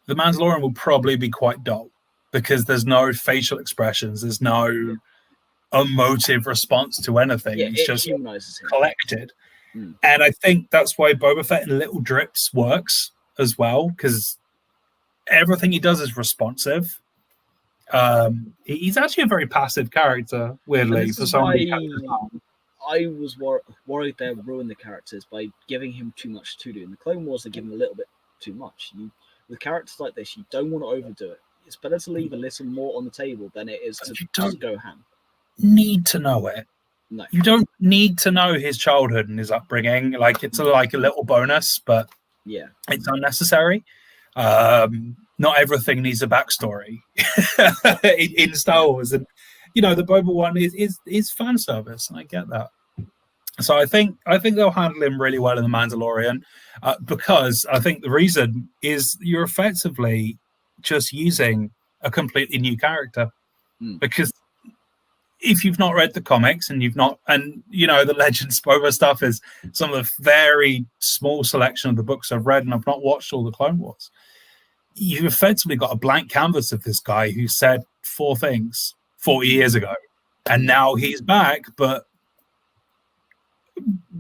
The Mandalorian will probably be quite dull, because there's no facial expressions, there's no emotive response to anything. Yeah, He's it just humanizes him. collected. Mm. And I think that's why Boba Fett in little drips works as well, because everything he does is responsive. He's actually a very passive character, weirdly, for somebody. I was worried they ruined the characters by giving him too much to do. In the Clone Wars, they give him a little bit too much. With characters like this, you don't want to overdo it. It's better to leave a little more on the table than it is to just go ham. Need to know it. No, you don't need to know his childhood and his upbringing. Like, it's like a little bonus, but yeah, it's unnecessary. Not everything needs a backstory in Star Wars, and the Boba one is fan service, and I get that. So I think they'll handle him really well in The Mandalorian, because I think the reason is you're effectively just using a completely new character. Because if you've not read the comics and the Legends Boba stuff is some of the very small selection of the books I've read, and I've not watched all the Clone Wars, you've effectively got a blank canvas of this guy who said 4 things 40 years ago, and now he's back, but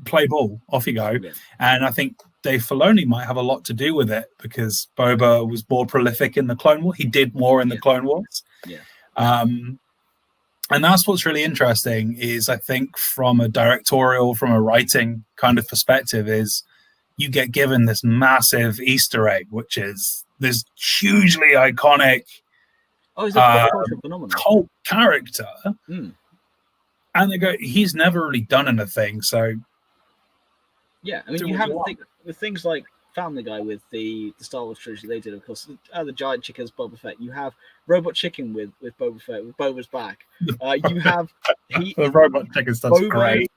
play ball, off you go. Yeah. And I think Dave Filoni might have a lot to do with it, because Boba was more prolific in the Clone Wars. He did more in the Clone Wars. Yeah. And that's what's really interesting is, I think, from a directorial, from a writing kind of perspective, is you get given this massive Easter egg, which is this hugely iconic cult character. And they go, he's never really done anything. So, yeah, I mean, you have with things like Family Guy with the Star Wars trilogy they did, of course, the giant chicken as Boba Fett. You have Robot Chicken with Boba Fett, with Boba's back. You have the Robot Chicken stuff's great.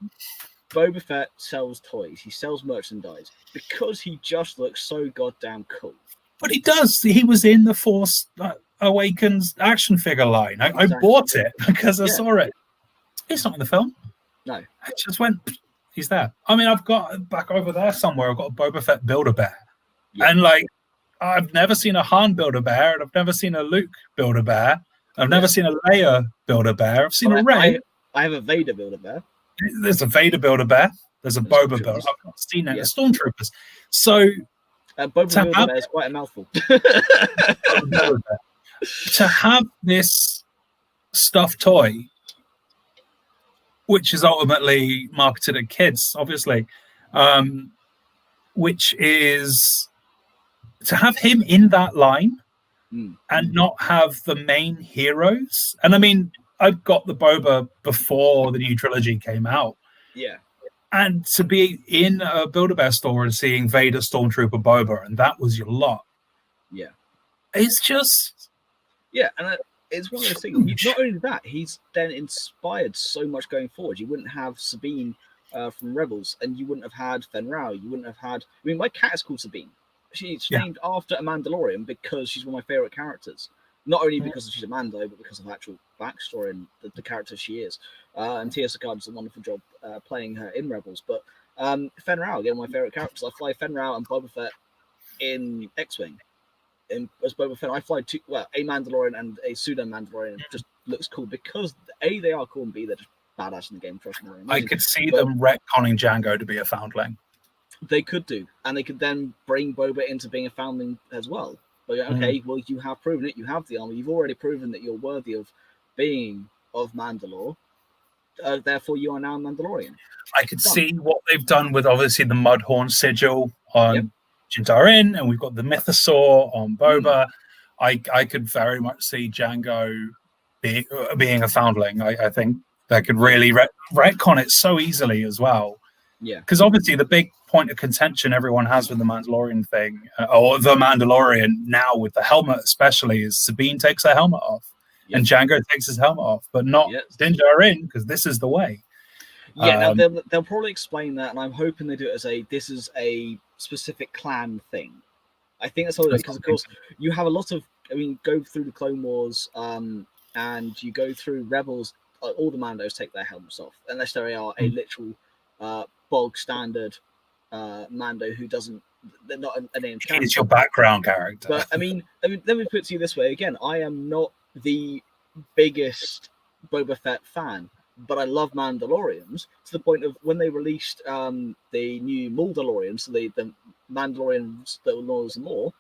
Boba Fett sells toys. He sells merchandise because he just looks so goddamn cool. But he does. He was in the Force Awakens action figure line. I bought it because I saw it. It's not in the film. No. I just went, he's there. I mean, I've got back over there somewhere, I've got a Boba Fett Build-A-Bear. Yeah. And I've never seen a Han Build-A-Bear, and I've never seen a Luke Build-A-Bear. I've never seen a Leia Build-A-Bear. I've seen a Rey. I have a Vader Build-A-Bear. There's a Vader Build-A-Bear. There's a Boba Build-A-Bear. I've not seen it. The Stormtroopers. So Boba Build-A-Bear is quite a mouthful. To have this stuffed toy, which is ultimately marketed at kids, obviously, which is to have him in that line and not have the main heroes. And I mean, I've got the Boba before the new trilogy came out. Yeah. And to be in a Build-A-Bear store and seeing Vader, Stormtrooper, Boba, and that was your lot. Yeah. It's just... Yeah, and it's one of those things. Not only that, he's then inspired so much going forward. You wouldn't have Sabine from Rebels, and you wouldn't have had Fen Rao. You wouldn't have had... I mean, my cat is called Sabine. She's named after a Mandalorian because she's one of my favorite characters. Not only because she's a Mando, but because of actual backstory and the character she is. And Tia Sakkar does a wonderful job playing her in Rebels. But Fen Rao, again, one of my favorite characters. I fly Fen Rao and Boba Fett in X-Wing. as Boba Fett, I fly a Mandalorian and a pseudo Mandalorian. It just looks cool because A, they are cool, and B, they're just badass in the game. Trust me. I could see them retconning Django to be a foundling. They could do, and they could then bring Boba into being a foundling as well. But okay, well, you have proven it. You have the armor. You've already proven that you're worthy of being of Mandalore. Therefore, you are now Mandalorian. I could see what they've done with obviously the Mudhorn sigil on Jindarin, and we've got the Mythosaur on Boba. I could very much see Django being a foundling. I think they could really retcon it so easily as well. Yeah, because obviously the big point of contention everyone has with the Mandalorian thing, or the Mandalorian now with the helmet especially, is Sabine takes her helmet off and Django takes his helmet off, but not Din Djarin, because this is the way. Yeah, now they'll probably explain that, and I'm hoping they do it as this is a specific clan thing. I think that's all it is, because of course you have a lot of, go through the Clone Wars, and you go through Rebels, all the Mandos take their helmets off, unless they are a literal bog standard Mando who doesn't, they're not a named character. It's your background character. But let me put it to you this way again. I am not the biggest Boba Fett fan, but I love Mandalorians to the point of when they released the new Mandalorians, so the Mandalorians that knows more.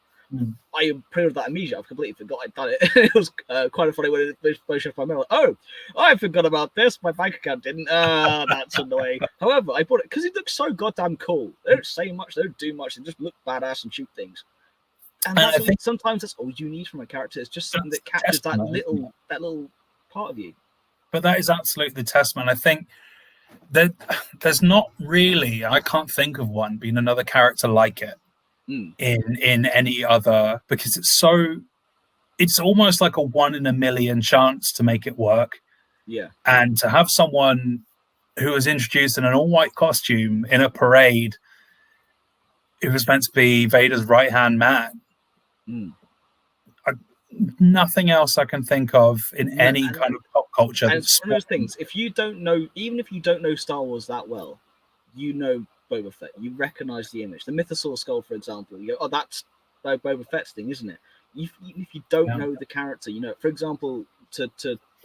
I pre-ordered that immediately. I completely forgot I'd done it. It was quite funny when it was my mail. Like, oh, I forgot about this. My bank account didn't. That's annoying. However, I bought it because it looks so goddamn cool. They don't say much. They don't do much. They just look badass and shoot things. And I think sometimes that's all you need from a character. It's just something that captures that little part of you. But that is absolutely the testament. I think that there's not really, I can't think of one, being another character like it. In any other, because it's almost like a 1 in a million chance to make it work. Yeah. And to have someone who was introduced in an all-white costume in a parade who was meant to be Vader's right-hand man. Nothing else I can think of in any kind of pop culture. And it's one of those things, even if you don't know Star Wars that well, you know Boba Fett. You recognize the image. The Mythosaur skull, for example. You go, oh, that's Boba Fett's thing, isn't it? Even if you don't know the character, for example, to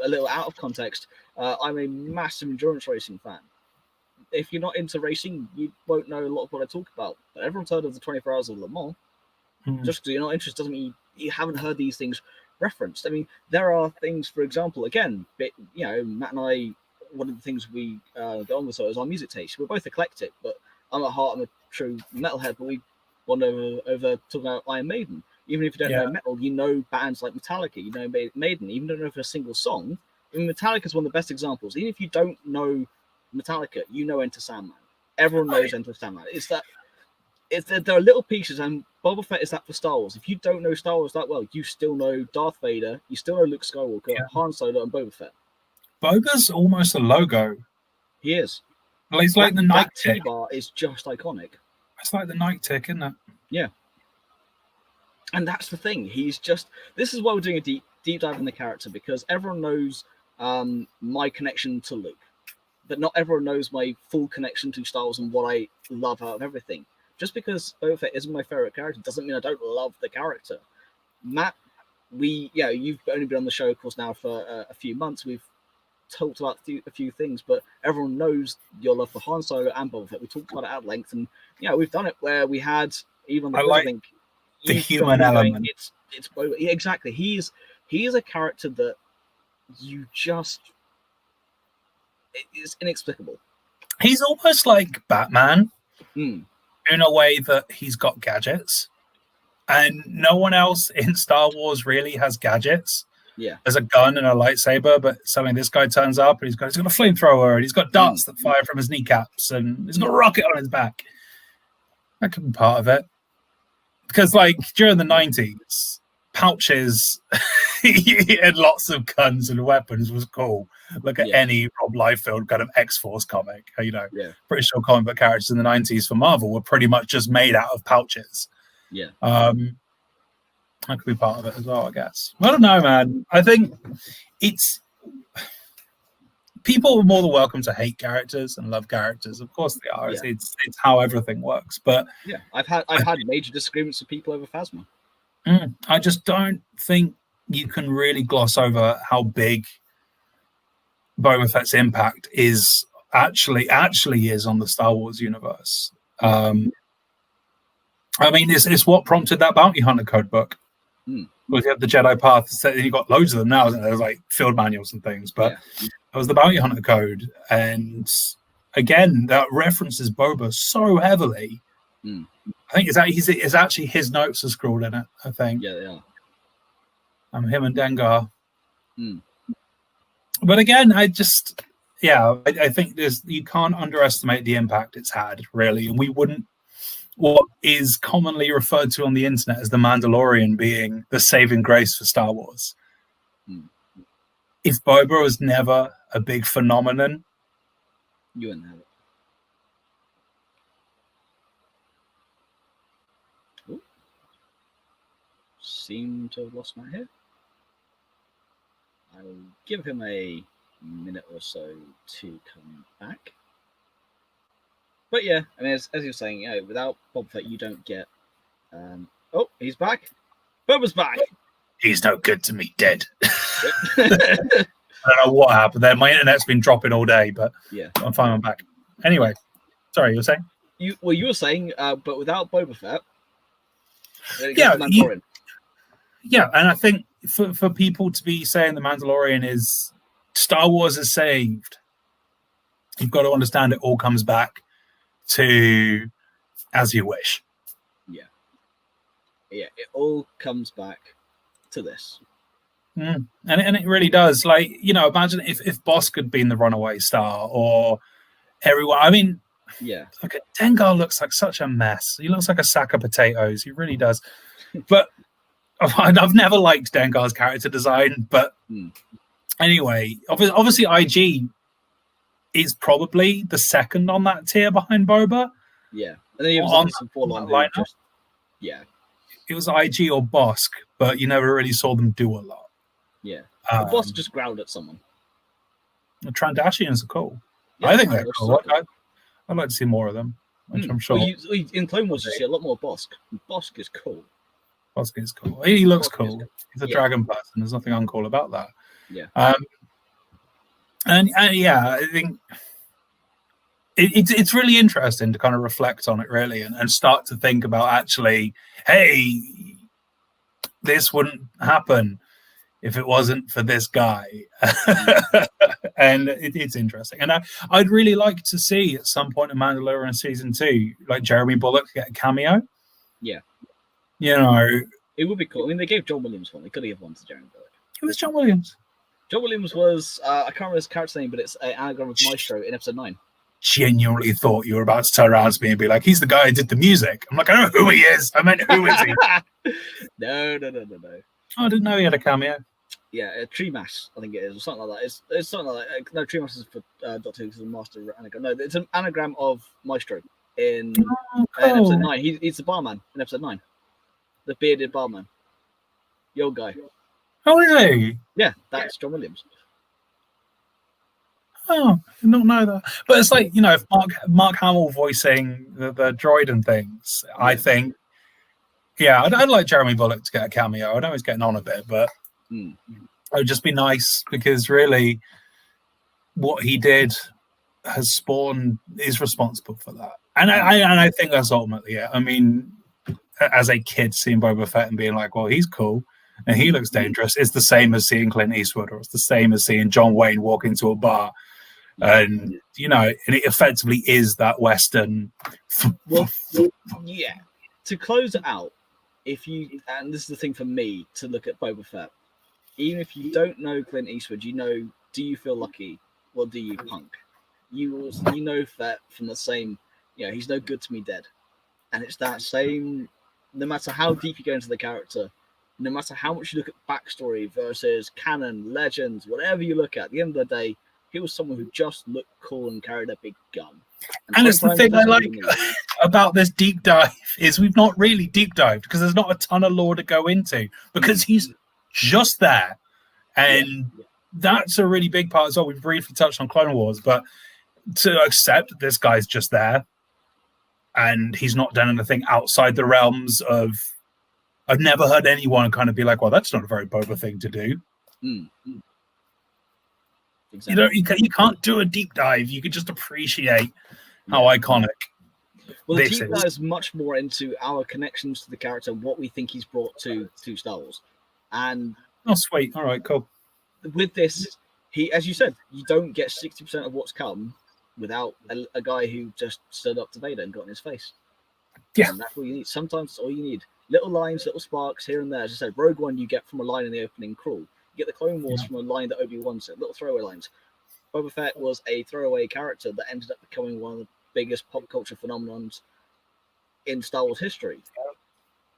a little out of context, I'm a massive endurance racing fan. If you're not into racing, you won't know a lot of what I talk about. But everyone's heard of the 24 Hours of Le Mans. Just because you're not interested doesn't mean you haven't heard these things referenced. There are things, for example, again, Matt and I, one of the things we go on with is our music taste. We're both eclectic, but I'm at heart, I'm a true metalhead, but we bond over talk about Iron Maiden. Even if you don't know metal, you know bands like Metallica, you know Maiden, even don't know for a single song. Metallica is one of the best examples. Even if you don't know Metallica, you know Enter Sandman. Everyone knows Enter Sandman. There are little pieces, and Boba Fett is that for Star Wars. If you don't know Star Wars that well, you still know Darth Vader, you still know Luke Skywalker, Han Solo, and Boba Fett. Boba's almost a logo. He is. Well, he's like the Nike tick. T-bar is just iconic. It's like the Nike tick, isn't it? Yeah. And that's the thing. This is why we're doing a deep dive in the character, because everyone knows my connection to Luke, but not everyone knows my full connection to Star Wars and what I love out of everything. Just because Boba Fett isn't my favorite character doesn't mean I don't love the character. Matt, you've only been on the show, of course, now for a few months. We've talked about a few things, but everyone knows your love for Han Solo and Boba Fett. We talked about it at length, and we've done it where we had even the human element. It's Boba. Yeah, exactly. He is a character that you just is inexplicable. He's almost like Batman in a way that he's got gadgets, and no one else in Star Wars really has gadgets. Yeah, there's a gun and a lightsaber, but suddenly this guy turns up and he's got a flamethrower and he's got darts that fire from his kneecaps and he's got a rocket on his back. That could be part of it, because during the 90s, pouches and lots of guns and weapons was cool. Look at any Rob Liefeld kind of X-Force comic. Pretty sure comic book characters in the 90s for Marvel were pretty much just made out of pouches. That could be part of it as well, I guess. I don't know, man. I think people are more than welcome to hate characters and love characters. Of course they are. It's how everything works. But I've had major disagreements with people over Phasma. I just don't think you can really gloss over how big Boba Fett's impact is actually is on the Star Wars universe. I mean, it's what prompted that bounty hunter code book. Because you have the Jedi Path, you got loads of them now, isn't there? There's like field manuals and things, but it was the bounty hunter code, and again, that references Boba so heavily. I think it's actually his notes are scrawled in it. I think. Yeah, they are. Him and Dengar. But again, I think you can't underestimate the impact it's had, really. And we wouldn't. What is commonly referred to on the internet as the Mandalorian being the saving grace for Star Wars. If Boba was never a big phenomenon, you wouldn't have it. Ooh. Seem to have lost my head. I'll give him a minute or so to come back. But yeah, I mean, as you're saying, without Boba Fett, you don't get. Oh, he's back. Boba's back. He's no good to me, dead. I don't know what happened there. My internet's been dropping all day, but yeah, I'm fine. I'm back. Anyway, sorry, you were saying? You were saying, but without Boba Fett, yeah, and I think for people to be saying the Mandalorian is Star Wars is saved, you've got to understand it all comes back to As You Wish. Yeah, it all comes back to this. And it really does. Like, imagine if Bosk had been the runaway star or everyone. I mean, okay, Dengar looks like such a mess. He looks like a sack of potatoes. He really does. But I've never liked Dengar's character design. But anyway, obviously IG is probably the second on that tier behind Boba. Yeah, and then you have some lineup. It was IG or Bosk, but you never really saw them do a lot. Yeah, Bosk just growled at someone. The Trandashians are cool. Yeah, I think they're cool. I'd like to see more of them, which I'm sure. Well, in Clone Wars, you see a lot more Bosk. Bosk is cool. Bosk is cool. He looks cool. He's a dragon person. There's nothing uncool about that. Yeah. And yeah, I think it's really interesting to kind of reflect on it, really, and start to think about actually, hey, this wouldn't happen if it wasn't for this guy. And it's interesting. And I'd really like to see at some point in Mandalorian season 2, like Jeremy Bullock get a cameo. Yeah. It would be cool. I mean, they gave John Williams one. They could have given one to Jeremy Bullock. Who was John Williams? John Williams was, I can't remember his character's name, but it's an anagram of Maestro in episode 9. Genuinely thought you were about to turn around to me and be like, he's the guy who did the music. I'm like, I don't know who he is. I meant, who is he? No. I didn't know he had a cameo. Yeah, Tree Mass, I think it is, or something like that. It's something like that. No, Tree Mass is for Doctor Who, because the Master anagram. No, it's an anagram of Maestro in episode 9. He's the barman in episode 9. The bearded barman. The old guy. Oh, is he? Yeah, that's John Williams. Oh, I did not know that. But it's like, if Mark Hamill voicing the droid and things, I think, I'd like Jeremy Bullock to get a cameo. I know he's getting on a bit, but it would just be nice, because really what he did is responsible for that. And I think that's ultimately it. I mean, as a kid seeing Boba Fett and being like, well, he's cool and he looks dangerous, it's the same as seeing Clint Eastwood, or it's the same as seeing John Wayne walk into a bar. And and it effectively is that Western. Well, yeah. To close it out, and this is the thing for me to look at Boba Fett, even if you don't know Clint Eastwood, do you feel lucky, or do you punk? You know Fett from the same, he's no good to me, dead, and it's that same. No matter how deep you go into the character, no matter how much you look at backstory versus canon, legends, whatever you look at the end of the day, he was someone who just looked cool and carried a big gun. And it's the thing I like about this deep dive is we've not really deep dived, because there's not a ton of lore to go into, because he's just there. And that's a really big part as well. We've briefly touched on Clone Wars, but to accept that this guy's just there and he's not done anything outside the realms of I've never heard anyone kind of be like, well, that's not a very Boba thing to do. Exactly. You can't do a deep dive. You could just appreciate how iconic Well, the this deep is. dive is much more into our connections to the character, what we think he's brought to Star Wars. And Oh, sweet. All right, cool. with this, as you said, you don't get 60% of what's come without a guy who just stood up to Vader and got in his face. Yeah. And that's all you need. Sometimes it's all you need. Little lines, little sparks here and there. As I said, Rogue One you get from a line in the opening crawl. You get the Clone Wars from a line that Obi-Wan said, little throwaway lines. Boba Fett was a throwaway character that ended up becoming one of the biggest pop culture phenomenons in Star Wars history.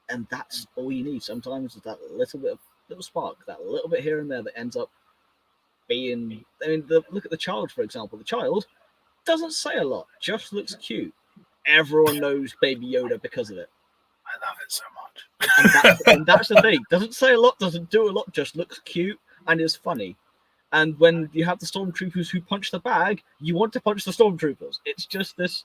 And that's all you need. Sometimes that little spark, that little bit here and there that ends up being... I mean, look at the child, for example. The child doesn't say a lot, just looks cute. Everyone knows Baby Yoda because of it. I love it so much. And that's the thing. Doesn't say a lot, doesn't do a lot, just looks cute and is funny. And when you have the stormtroopers who punch the bag, you want to punch the stormtroopers. It's just this,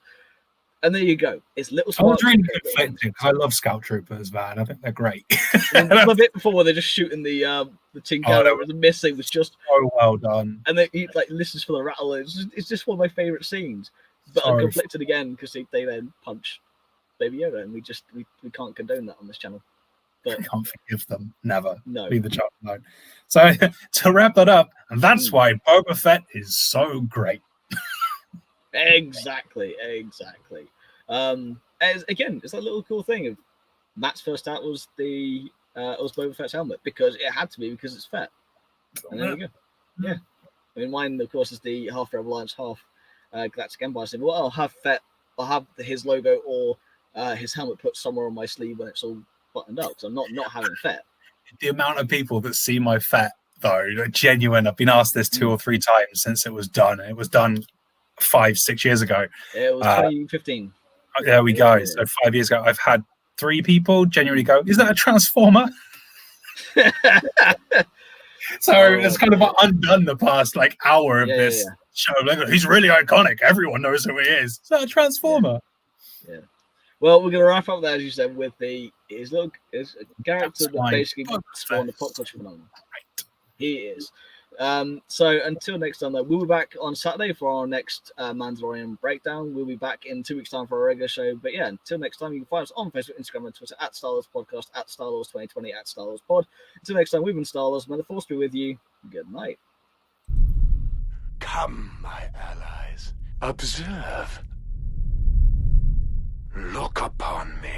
and there you go. It's little. I was really conflicted because I love Scout Troopers, man. I think they're great. The bit before where they're just shooting the Tinker was missing was just so well done. And he like listens for the rattle. It's just one of my favorite scenes. But I'm conflicted again because they then punch Baby Yoda, and we can't condone that on this channel. But I can't forgive them. Never. No. Leave the child alone. So to wrap that up, and that's why Boba Fett is so great. Exactly. Again, it's that little cool thing of Matt's first out was was Boba Fett's helmet because it had to be because it's Fett. And there you go. Yeah. I mean, mine of course is the half Rebel Alliance, half Galactic Empire symbol. Well, I'll have Fett. I'll have his logo or his helmet put somewhere on my sleeve when it's all buttoned up. So I'm not having Fett. The amount of people that see my Fett, though, genuine. I've been asked this 2 or 3 times since it was done. It was done 5-6 years ago. It was 2015. There we go. So 5 years ago, I've had 3 people genuinely go, "Is that a Transformer?" So it's kind of undone the past hour of this show. Like, he's really iconic. Everyone knows who he is. Is that a Transformer? Yeah. Well, we're going to wrap up there, as you said, with his character that basically spawned the pop culture phenomenon. Right. He is. So until next time, though, we'll be back on Saturday for our next Mandalorian breakdown. We'll be back in 2 weeks' time for a regular show. But yeah, until next time, you can find us on Facebook, Instagram, and Twitter at Star Wars Podcast, at Star Wars 2020, at Star Wars Pod. Until next time, we've been Star Wars. May the Force be with you. Good night. Come, my allies. Observe. Look upon me.